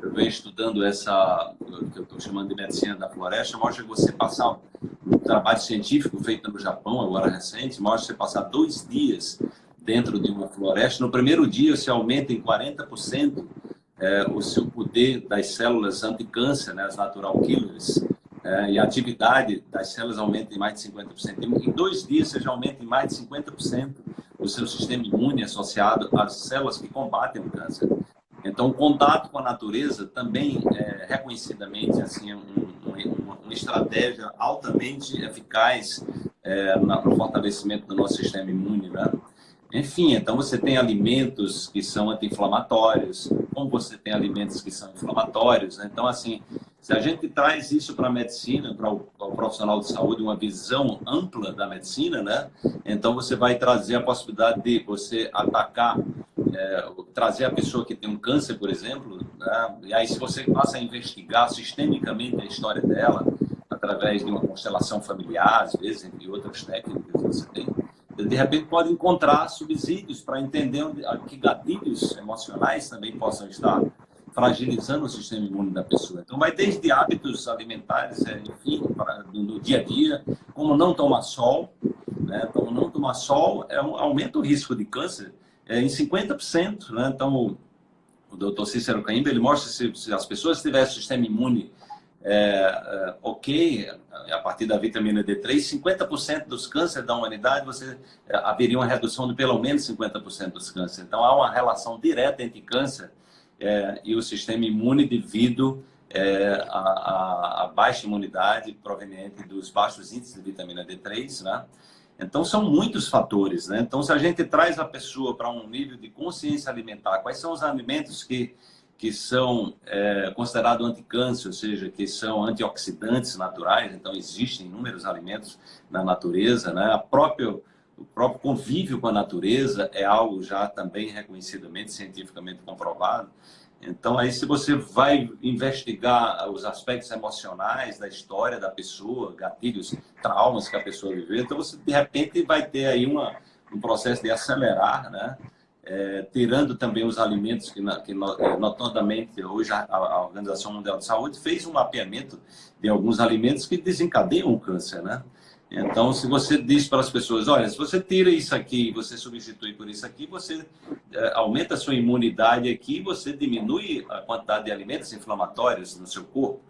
eu venho estudando essa, que eu estou chamando de medicina da floresta, mostra que você passar um trabalho científico feito no Japão, agora recente, mostra que você passar 2 dias dentro de uma floresta. No primeiro dia, você aumenta em 40% o seu poder das células anticâncer, né, as natural killers, e a atividade das células aumenta em mais de 50%. Em 2 dias, você já aumenta em mais de 50% o seu sistema imune associado às células que combatem o câncer. Então, o contato com a natureza também é reconhecidamente assim, uma estratégia altamente eficaz no fortalecimento do nosso sistema imune, né? Enfim, então você tem alimentos que são anti-inflamatórios, como você tem alimentos que são inflamatórios, né? Então, assim, se a gente traz isso para a medicina, para o profissional de saúde, uma visão ampla da medicina, né? Então você vai trazer a possibilidade de você atacar, trazer a pessoa que tem um câncer, por exemplo, né? E aí se você passa a investigar sistemicamente a história dela, através de uma constelação familiar, às vezes, entre outras técnicas que você tem, de repente pode encontrar subsídios para entender que gatilhos emocionais também possam estar fragilizando o sistema imune da pessoa. Então, vai desde hábitos alimentares, enfim, no dia a dia, como não tomar sol, né? Como não tomar sol aumenta o risco de câncer em 50%, né? Então, o Dr. Cícero Caimba, ele mostra se as pessoas tivessem sistema imune ok, a partir da vitamina D3, 50% dos cânceres da humanidade, haveria uma redução de pelo menos 50% dos cânceres. Então, há uma relação direta entre câncer e o sistema imune devido à baixa imunidade proveniente dos baixos índices de vitamina D3, né? Então, são muitos fatores, né? Então, se a gente traz a pessoa para um nível de consciência alimentar, quais são os alimentos que são considerados anticâncer, ou seja, que são antioxidantes naturais, então existem inúmeros alimentos na natureza, né? O próprio convívio com a natureza é algo já também reconhecidamente, cientificamente comprovado. Então, aí se você vai investigar os aspectos emocionais da história da pessoa, gatilhos, traumas que a pessoa viveu, então você, de repente, vai ter aí um processo de acelerar, né? Tirando também os alimentos que notadamente, hoje a Organização Mundial de Saúde fez um mapeamento de alguns alimentos que desencadeiam o câncer, né? Então, se você diz para as pessoas, olha, se você tira isso aqui e você substitui por isso aqui, você aumenta a sua imunidade aqui, você diminui a quantidade de alimentos inflamatórios no seu corpo,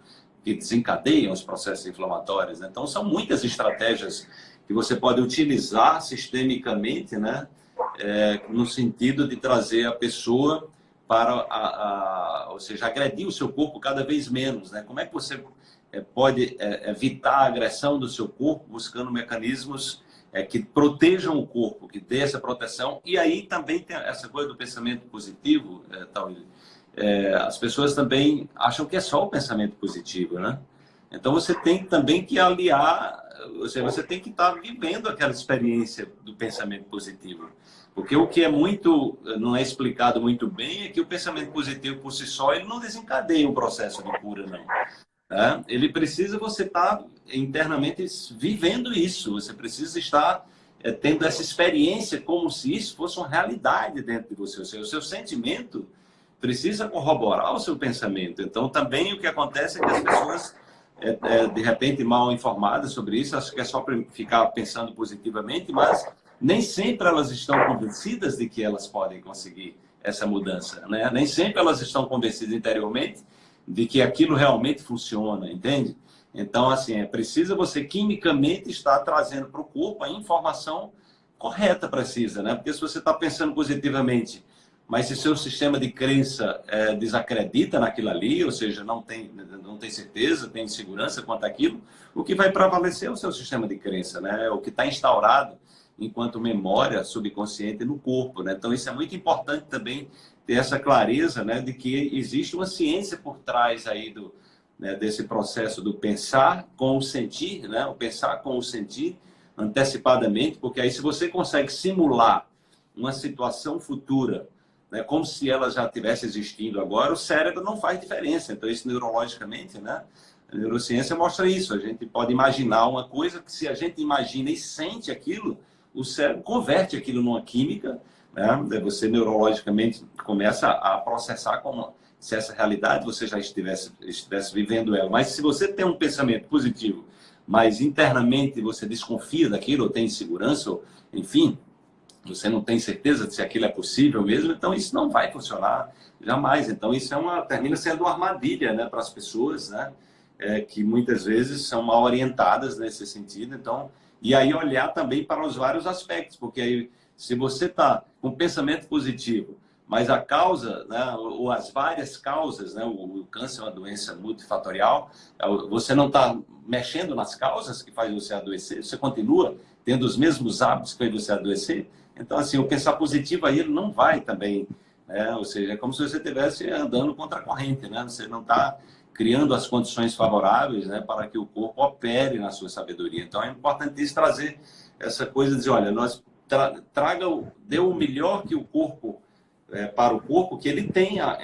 que desencadeiam os processos inflamatórios, né? Então, são muitas estratégias que você pode utilizar sistemicamente, né? No sentido de trazer a pessoa para, ou seja, agredir o seu corpo cada vez menos, né? Como é que você pode evitar a agressão do seu corpo buscando mecanismos que protejam o corpo, que dê essa proteção? E aí também tem essa coisa do pensamento positivo, as pessoas também acham que é só o pensamento positivo, né? Então você tem também que aliar, ou seja, você tem que estar vivendo aquela experiência do pensamento positivo. Porque o que não é explicado muito bem é que o pensamento positivo por si só ele não desencadeia um processo de cura, não. Ele precisa você estar internamente vivendo isso, você precisa estar tendo essa experiência como se isso fosse uma realidade dentro de você. O seu sentimento precisa corroborar o seu pensamento. Então, também o que acontece é que as pessoas, de repente, mal informadas sobre isso, acho que é só ficar pensando positivamente, mas nem sempre elas estão convencidas de que elas podem conseguir essa mudança, né? Nem sempre elas estão convencidas interiormente de que aquilo realmente funciona, entende? Então, assim, é preciso você quimicamente estar trazendo para o corpo a informação correta, precisa, né? Porque se você está pensando positivamente, mas se seu sistema de crença desacredita naquilo ali, ou seja, não tem certeza, tem insegurança quanto àquilo, o que vai prevalecer é o seu sistema de crença, né? O que está instaurado enquanto memória subconsciente no corpo, né? Então, isso é muito importante também ter essa clareza, né, de que existe uma ciência por trás aí desse processo do pensar com o sentir, né? O pensar com o sentir antecipadamente, porque aí se você consegue simular uma situação futura, né, como se ela já tivesse existindo agora, o cérebro não faz diferença. Então, isso neurologicamente, né? A neurociência mostra isso. A gente pode imaginar uma coisa que, se a gente imagina e sente aquilo, o cérebro converte aquilo numa química, né? Você neurologicamente começa a processar como se essa realidade você já estivesse vivendo ela. Mas se você tem um pensamento positivo, mas internamente você desconfia daquilo, ou tem insegurança, ou, enfim, você não tem certeza de se aquilo é possível mesmo, então isso não vai funcionar jamais. Então isso termina sendo uma armadilha, né, para as pessoas, né, que muitas vezes são mal orientadas nesse sentido. Então, e aí olhar também para os vários aspectos, porque aí, se você está com pensamento positivo, mas a causa, né, ou as várias causas, né, o câncer é uma doença multifatorial, você não está mexendo nas causas que faz você adoecer, você continua tendo os mesmos hábitos que faz você adoecer. Então, assim, o pensar positivo aí ele não vai também, né? Ou seja, é como se você estivesse andando contra a corrente, né? Você não está criando as condições favoráveis, né, para que o corpo opere na sua sabedoria. Então, é importante trazer essa coisa de dizer, olha, nós dê o melhor que o corpo, para o corpo, que ele tem a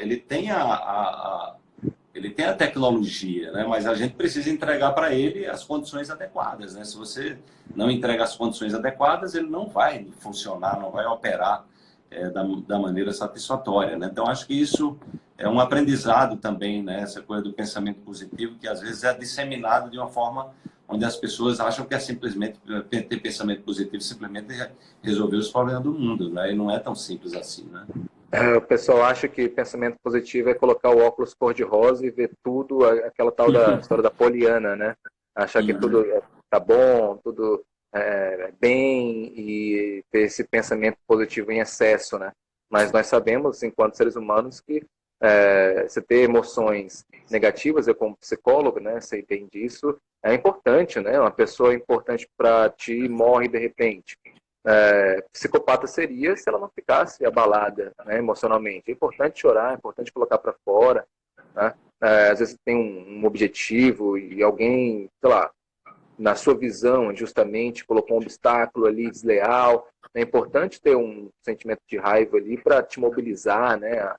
tecnologia, né? Mas a gente precisa entregar para ele as condições adequadas, né? Se você não entrega as condições adequadas, ele não vai funcionar, não vai operar da maneira satisfatória, né? Então, acho que isso é um aprendizado também, né? Essa coisa do pensamento positivo, que às vezes é disseminado de uma forma onde as pessoas acham que é simplesmente ter pensamento positivo, simplesmente resolver os problemas do mundo, né? E não é tão simples assim, né? O pessoal acha que pensamento positivo é colocar o óculos cor-de-rosa e ver tudo, aquela tal da história da Poliana, né? Achar que tudo tá bom, tudo bem, e ter esse pensamento positivo em excesso, né? Mas nós sabemos, enquanto seres humanos, que você ter emoções negativas, eu como psicólogo, né, sei bem disso, é importante, né? Uma pessoa importante para ti morre de repente. Psicopata seria se ela não ficasse abalada, né, emocionalmente. É importante chorar, é importante colocar para fora, né? Às vezes tem um objetivo e alguém, sei lá, na sua visão, justamente colocou um obstáculo ali desleal. É importante ter um sentimento de raiva ali para te mobilizar, né?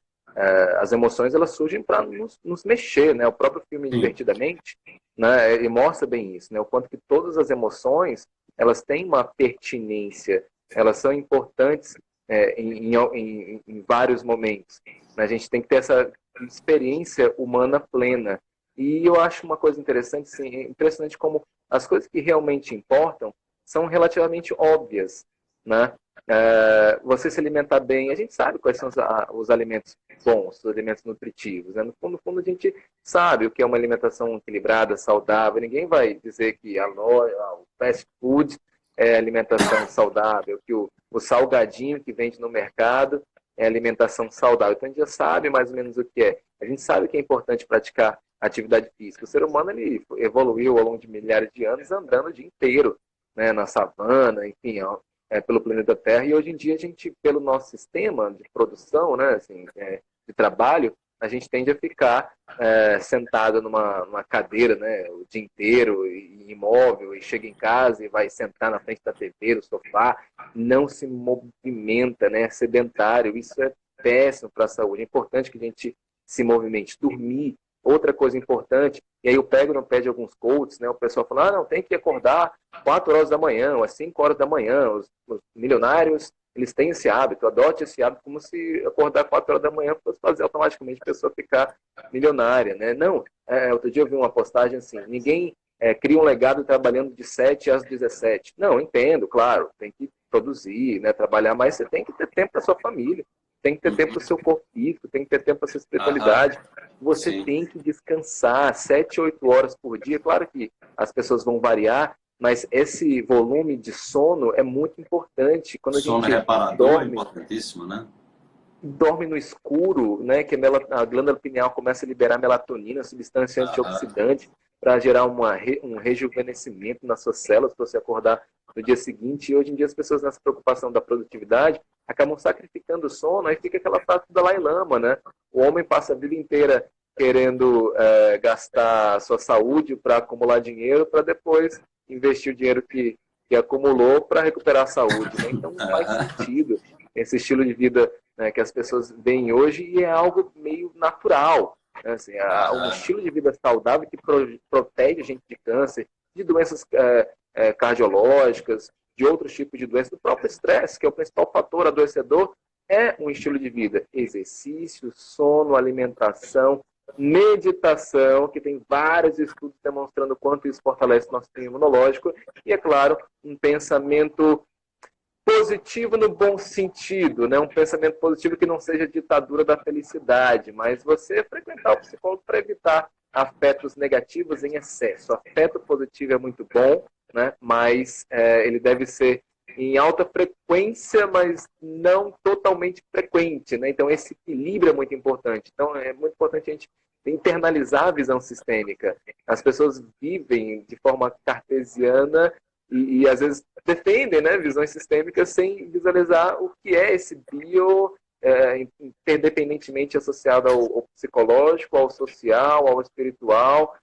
As emoções, elas surgem para nos mexer, né? O próprio filme Divertidamente, né, ele mostra bem isso, né? O quanto que todas as emoções, elas têm uma pertinência, elas são importantes em vários momentos. A gente tem que ter essa experiência humana plena. E eu acho uma coisa interessante, sim, impressionante como as coisas que realmente importam são relativamente óbvias, né? Você se alimentar bem, a gente sabe quais são os alimentos bons, os alimentos nutritivos, né? No fundo, a gente sabe o que é uma alimentação equilibrada, saudável. Ninguém vai dizer que o fast food é alimentação saudável, que o salgadinho que vende no mercado é alimentação saudável. Então, a gente já sabe mais ou menos o que é. A gente sabe que é importante praticar atividade física. O ser humano ele evoluiu ao longo de milhares de anos andando o dia inteiro, né, na savana, enfim, pelo planeta Terra. E hoje em dia a gente, pelo nosso sistema de produção, né, assim, de trabalho, a gente tende a ficar sentado numa cadeira, né, o dia inteiro, e imóvel, e chega em casa e vai sentar na frente da TV, do sofá, não se movimenta, né, é sedentário. Isso é péssimo para a saúde. É importante que a gente se movimente, dormir. Outra coisa importante, e aí eu pego no pé de alguns coaches, né, o pessoal fala, não, tem que acordar 4 horas da manhã, ou às 5 horas da manhã. Os milionários, eles têm esse hábito, adote esse hábito como se acordar 4 horas da manhã fosse fazer automaticamente a pessoa ficar milionária, né? Não, outro dia eu vi uma postagem assim, ninguém cria um legado trabalhando de 7 às 17. Não, entendo, claro, tem que produzir, né, trabalhar, mas você tem que ter tempo para sua família, tem que ter tempo para o seu corpo físico, tem que ter tempo para a sua espiritualidade. Você Sim. tem que descansar 7, 8 horas por dia. Claro que as pessoas vão variar, mas esse volume de sono é muito importante. Quando a Sono gente reparador é importantíssimo, né? dorme no escuro, né, que a glândula pineal começa a liberar melatonina, substância antioxidante, para gerar um rejuvenescimento nas suas células, para você acordar no dia seguinte. E hoje em dia as pessoas, nessa preocupação da produtividade, acabam sacrificando o sono. Aí fica aquela frase do Dalai Lama, né? O homem passa a vida inteira querendo gastar a sua saúde para acumular dinheiro, para depois investir o dinheiro que acumulou para recuperar a saúde, né? Então não faz sentido esse estilo de vida, né, que as pessoas veem hoje, e é algo meio natural, né? Assim, um estilo de vida saudável que protege a gente de câncer, de doenças cardiológicas, de outros tipos de doenças, do próprio estresse, que é o principal fator adoecedor. É um estilo de vida: exercício, sono, alimentação, meditação, que tem vários estudos demonstrando o quanto isso fortalece nosso sistema imunológico, e, é claro, um pensamento positivo no bom sentido, né? Um pensamento positivo que não seja ditadura da felicidade, mas você frequentar o psicólogo para evitar afetos negativos em excesso. O afeto positivo é muito bom, né? Mas ele deve ser em alta frequência, mas não totalmente frequente, né? Então esse equilíbrio é muito importante. Então é muito importante a gente internalizar a visão sistêmica. As pessoas vivem de forma cartesiana e às vezes defendem, né, visões sistêmicas sem visualizar o que é esse bio, interdependentemente associado ao psicológico, ao social, ao espiritual.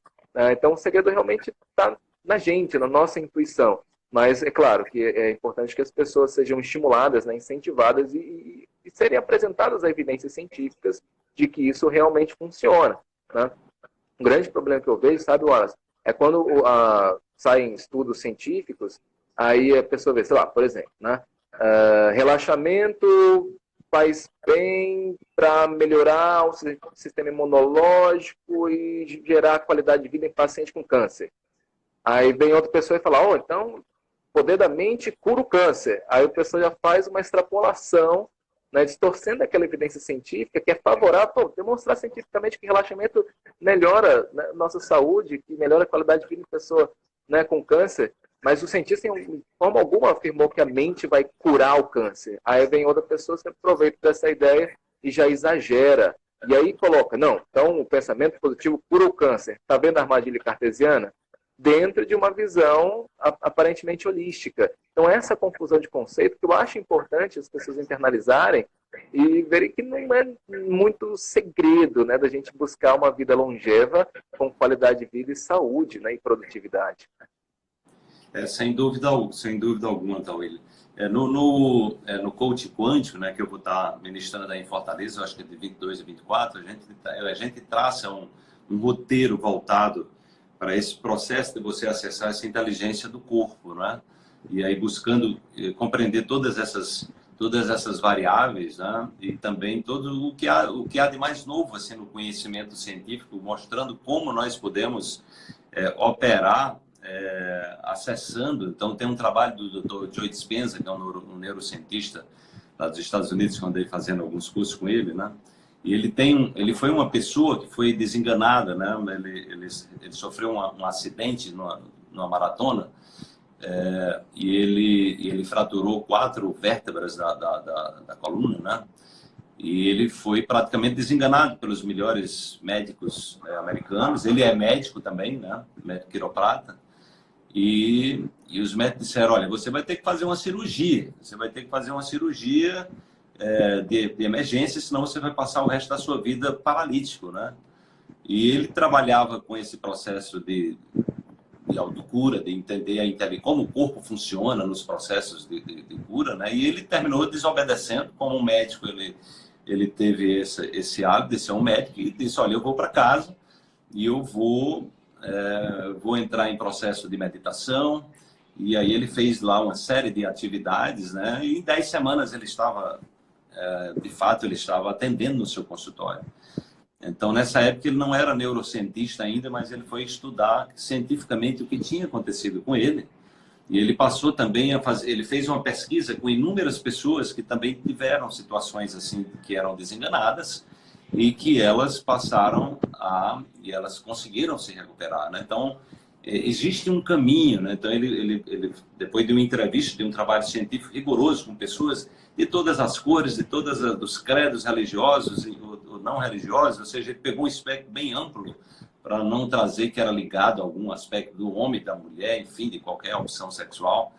Então o segredo realmente está na gente, na nossa intuição. Mas é claro que é importante que as pessoas sejam estimuladas, né, incentivadas e serem apresentadas a evidências científicas de que isso realmente funciona, né? Um grande problema que eu vejo, sabe, Wallace, é quando saem estudos científicos, aí a pessoa vê, sei lá, por exemplo, né, relaxamento faz bem para melhorar o sistema imunológico e gerar qualidade de vida em paciente com câncer. Aí vem outra pessoa e fala, então, poder da mente cura o câncer. Aí a pessoa já faz uma extrapolação, né, distorcendo aquela evidência científica que é favorável, demonstrar cientificamente que relaxamento melhora, né, nossa saúde, que melhora a qualidade de vida de pessoa, né, com câncer. Mas o cientista, de forma alguma, afirmou que a mente vai curar o câncer. Aí vem outra pessoa que aproveita dessa ideia e já exagera. E aí coloca, não, então o pensamento positivo cura o câncer. Está vendo a armadilha cartesiana? Dentro de uma visão aparentemente holística. Então, essa confusão de conceito que eu acho importante as pessoas internalizarem e verem que não é muito segredo, né, da gente buscar uma vida longeva com qualidade de vida e saúde, né, e produtividade. Sem dúvida alguma, Tawil. No coach quântico, né, que eu vou estar ministrando aí em Fortaleza, eu acho que é de 22 a 24, a gente traça um roteiro voltado para esse processo de você acessar essa inteligência do corpo, né? E aí buscando compreender todas essas variáveis, né? E também todo o que há de mais novo assim no conhecimento científico, mostrando como nós podemos operar acessando. Então, tem um trabalho do Dr. Joe Dispenza, que é um neurocientista lá dos Estados Unidos, que eu andei fazendo alguns cursos com ele, né? E ele foi uma pessoa que foi desenganada, né? Ele sofreu um acidente numa maratona, e ele fraturou 4 vértebras da coluna, né? E ele foi praticamente desenganado pelos melhores médicos americanos. Ele é médico também, né? Médico quiroprata. E os médicos disseram, olha, você vai ter que fazer uma cirurgia. Você vai ter que fazer uma cirurgia de emergência, senão você vai passar o resto da sua vida paralítico, né? E ele trabalhava com esse processo de autocura, de entender como o corpo funciona nos processos de cura, né? E ele terminou desobedecendo. Como um médico, ele teve esse hábito de ser um médico e disse, olha, eu vou para casa e eu vou entrar em processo de meditação. E aí ele fez lá uma série de atividades, né? E em 10 semanas ele estava, de fato, ele estava atendendo no seu consultório. Então, nessa época, ele não era neurocientista ainda, mas ele foi estudar cientificamente o que tinha acontecido com ele. E ele passou também ele fez uma pesquisa com inúmeras pessoas que também tiveram situações assim, que eram desenganadas e que elas e elas conseguiram se recuperar, né? Então, existe um caminho, né? Então, ele depois de uma entrevista, de um trabalho científico rigoroso com pessoas de todas as cores, de todos os credos religiosos ou não religiosos, ou seja, ele pegou um espectro bem amplo para não trazer que era ligado a algum aspecto do homem, da mulher, enfim, de qualquer opção sexual.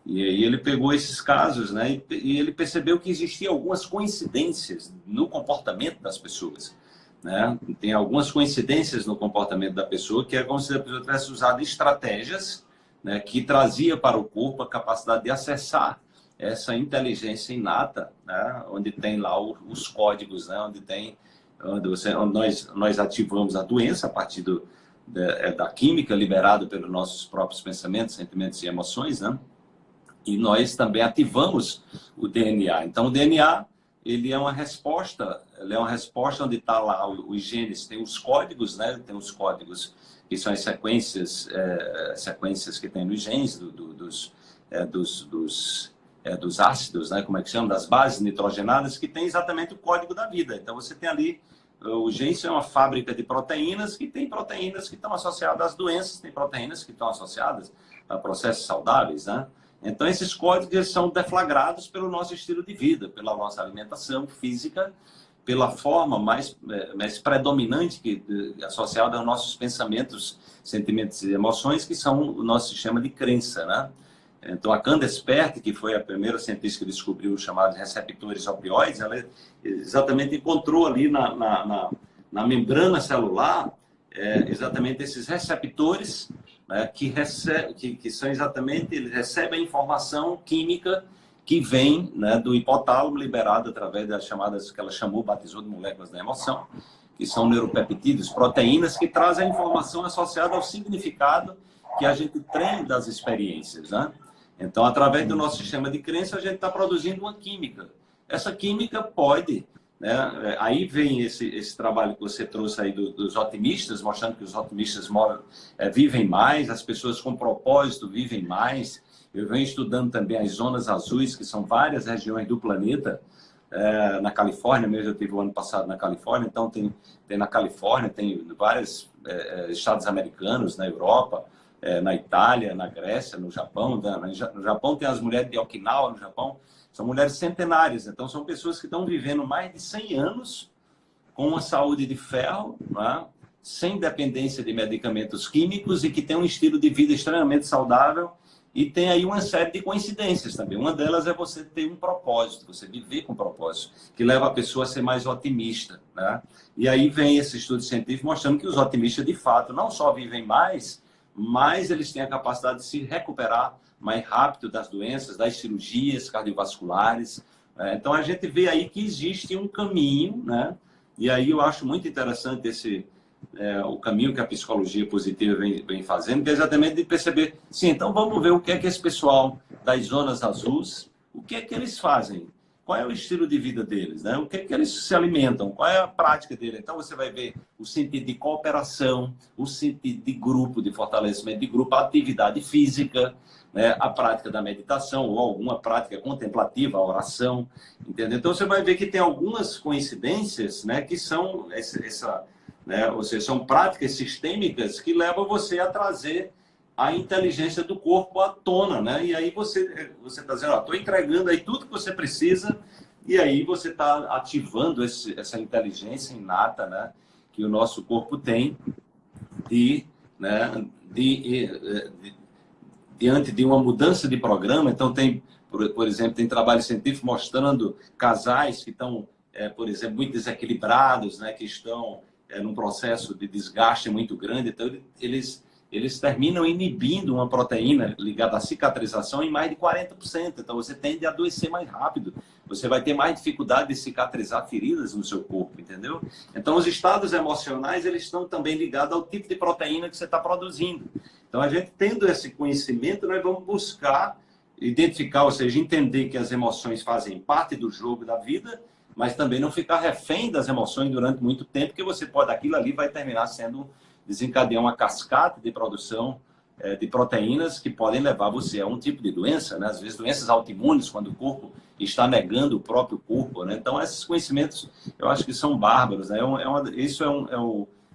E aí ele pegou esses casos, né? E ele percebeu que existiam algumas coincidências no comportamento das pessoas, né? Tem algumas coincidências no comportamento da pessoa, que é como se a pessoa tivesse usado estratégias, né, que trazia para o corpo a capacidade de acessar essa inteligência inata, né, onde tem lá os códigos, né, onde nós ativamos a doença a partir da química liberada pelos nossos próprios pensamentos, sentimentos e emoções, né? E nós também ativamos o DNA. Então, o DNA, ele é uma resposta onde está lá os genes, tem os códigos, né? Tem os códigos que são as sequências que tem nos genes dos ácidos, né? Como é que chama? Das bases nitrogenadas, que tem exatamente o código da vida. Então, você tem ali, o genes é uma fábrica de proteínas, que tem proteínas que estão associadas às doenças, tem proteínas que estão associadas a processos saudáveis, né? Então, esses códigos são deflagrados pelo nosso estilo de vida, pela nossa alimentação física, pela forma mais predominante associada aos nossos pensamentos, sentimentos e emoções, que são o nosso sistema de crença, né? Então, a Candace Pert, que foi a primeira cientista que descobriu os chamados receptores opioides, ela exatamente encontrou ali na membrana celular exatamente esses receptores, né, que são exatamente, eles recebem a informação química que vem, né, do hipotálamo, liberado através das chamadas, que ela batizou de moléculas da emoção, que são neuropeptídeos, proteínas que trazem a informação associada ao significado que a gente tem das experiências, né? Então, através do nosso sistema de crença, a gente está produzindo uma química. Essa química pode, né? Aí vem esse trabalho que você trouxe aí dos otimistas, mostrando que os otimistas vivem mais, as pessoas com propósito vivem mais. Eu venho estudando também as zonas azuis, que são várias regiões do planeta. Na Califórnia mesmo, eu estive o ano passado na Califórnia, então tem na Califórnia, tem vários estados americanos, na Europa, na Itália, na Grécia, no Japão. No Japão tem as mulheres de Okinawa, no Japão, são mulheres centenárias, então são pessoas que estão vivendo mais de 100 anos com uma saúde de ferro, né? Sem dependência de medicamentos químicos e que tem um estilo de vida extremamente saudável. E tem aí uma série de coincidências também. Uma delas é você ter um propósito, você viver com propósito, que leva a pessoa a ser mais otimista, né? E aí vem esse estudo científico mostrando que os otimistas, de fato, não só vivem mais, mas eles têm a capacidade de se recuperar mais rápido das doenças, das cirurgias cardiovasculares. Então, a gente vê aí que existe um caminho, né? E aí eu acho muito interessante o caminho que a psicologia positiva vem fazendo, que é exatamente de perceber, sim, então vamos ver o que é que esse pessoal das zonas azuis, o que é que eles fazem? qual é o estilo de vida deles, né? O que é que eles se alimentam, qual é a prática deles. Então, você vai ver o sentido de cooperação, o sentido de grupo, de fortalecimento de grupo, a atividade física, né? A prática da meditação ou alguma prática contemplativa, a oração, entendeu? Então, você vai ver que tem algumas coincidências, né, que são né, ou seja, são práticas sistêmicas que levam você a trazer a inteligência do corpo à tona, né? E aí você está dizendo, estou entregando aí tudo que você precisa, e aí você está ativando essa inteligência inata, né, que o nosso corpo tem, né, diante de uma mudança de programa. Então, por exemplo, tem trabalho científico mostrando casais que estão, por exemplo, muito desequilibrados, né, que estão num processo de desgaste muito grande. Então, eles terminam inibindo uma proteína ligada à cicatrização em mais de 40%. Então, você tende a adoecer mais rápido. Você vai ter mais dificuldade de cicatrizar feridas no seu corpo, entendeu? Então, os estados emocionais, eles estão também ligados ao tipo de proteína que você está produzindo. Então, a gente tendo esse conhecimento, nós vamos buscar identificar, ou seja, entender que as emoções fazem parte do jogo da vida, mas também não ficar refém das emoções durante muito tempo, porque você pode, aquilo ali vai terminar sendo desencadear uma cascata de produção de proteínas que podem levar você a um tipo de doença, né? Às vezes doenças autoimunes, quando o corpo está negando o próprio corpo, né? Então, esses conhecimentos, eu acho que são bárbaros, né?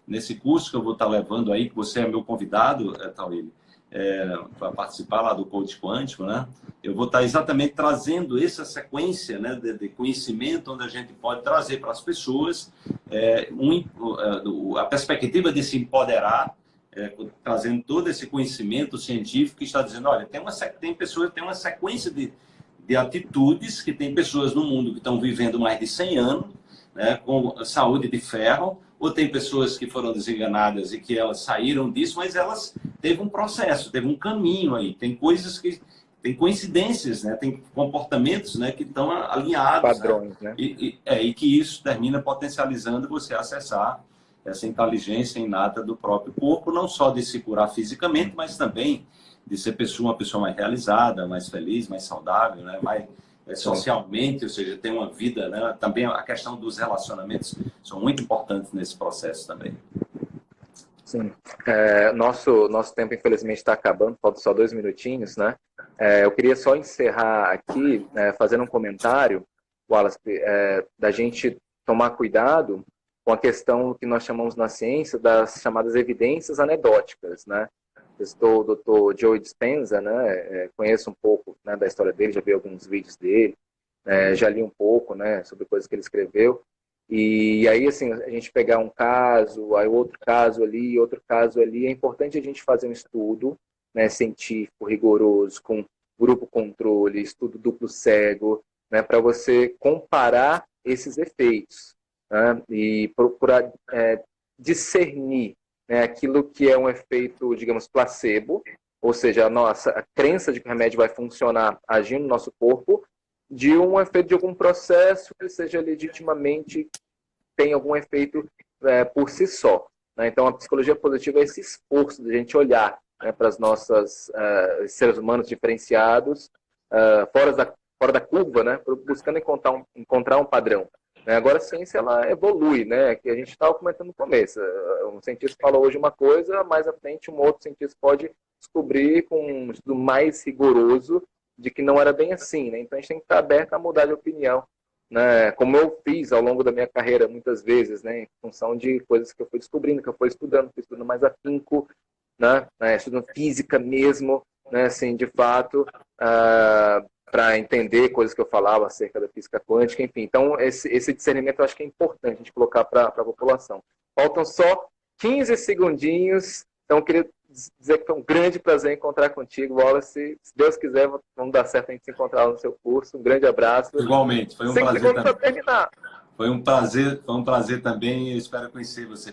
Nesse curso que eu vou estar levando aí, que você é meu convidado, Tauílio, para participar lá do Coach Quântico, né? Eu vou estar exatamente trazendo essa sequência, né, de conhecimento, onde a gente pode trazer para as pessoas a perspectiva de se empoderar, trazendo todo esse conhecimento científico que está dizendo, olha, tem pessoas que têm uma sequência de atitudes, que tem pessoas no mundo que estão vivendo mais de 100 anos, né, com saúde de ferro, ou tem pessoas que foram desenganadas e que elas saíram disso, mas elas teve um processo, teve um caminho aí, tem coisas que tem coincidências, né? Tem comportamentos, né, que estão alinhados, padrões, né? E que isso termina potencializando você acessar essa inteligência inata do próprio corpo, não só de se curar fisicamente, mas também de ser uma pessoa mais realizada, mais feliz, mais saudável, né? Mais socialmente, ou seja, ter uma vida, né? Também a questão dos relacionamentos são muito importantes nesse processo também. Sim. Nosso tempo, infelizmente, está acabando, faltam só 2 minutinhos, né? Eu queria só encerrar aqui, fazendo um comentário, Wallace, da gente tomar cuidado com a questão que nós chamamos na ciência das chamadas evidências anedóticas, né? O Dr. Joe Dispenza, né? Conheço um pouco, né, da história dele, já vi alguns vídeos dele, já li um pouco, né, sobre coisas que ele escreveu. E aí, assim, a gente pegar um caso, aí outro caso ali, é importante a gente fazer um estudo, né, científico, rigoroso, com grupo controle, estudo duplo cego, né, para você comparar esses efeitos, né, e procurar discernir, né, aquilo que é um efeito, digamos, placebo, ou seja, a crença de que o remédio vai funcionar agindo no nosso corpo, de um efeito de algum processo que seja legitimamente tem algum efeito por si só, né? Então, a psicologia positiva é esse esforço de a gente olhar, né, para as nossas seres humanos diferenciados, fora da curva, né, buscando encontrar um padrão. Agora, a ciência ela evolui, né, que a gente estava comentando no começo. Um cientista falou hoje uma coisa, mais à frente um outro cientista pode descobrir com um estudo mais rigoroso de que não era bem assim, né? Então a gente tem que estar aberto a mudar de opinião, né? Como eu fiz ao longo da minha carreira muitas vezes, né? Em função de coisas que eu fui descobrindo, que eu fui estudando mais afinco, né? Estudando física mesmo, né? Assim, de fato, para entender coisas que eu falava acerca da física quântica, enfim. Então esse discernimento eu acho que é importante a gente colocar para a população. Faltam só 15 segundinhos, então eu queria dizer que foi um grande prazer encontrar contigo, Wallace. Se Deus quiser, vamos dar certo a gente se encontrar no seu curso. Um grande abraço. Igualmente, foi um prazer também. Terminar. Foi um prazer também, eu espero conhecer você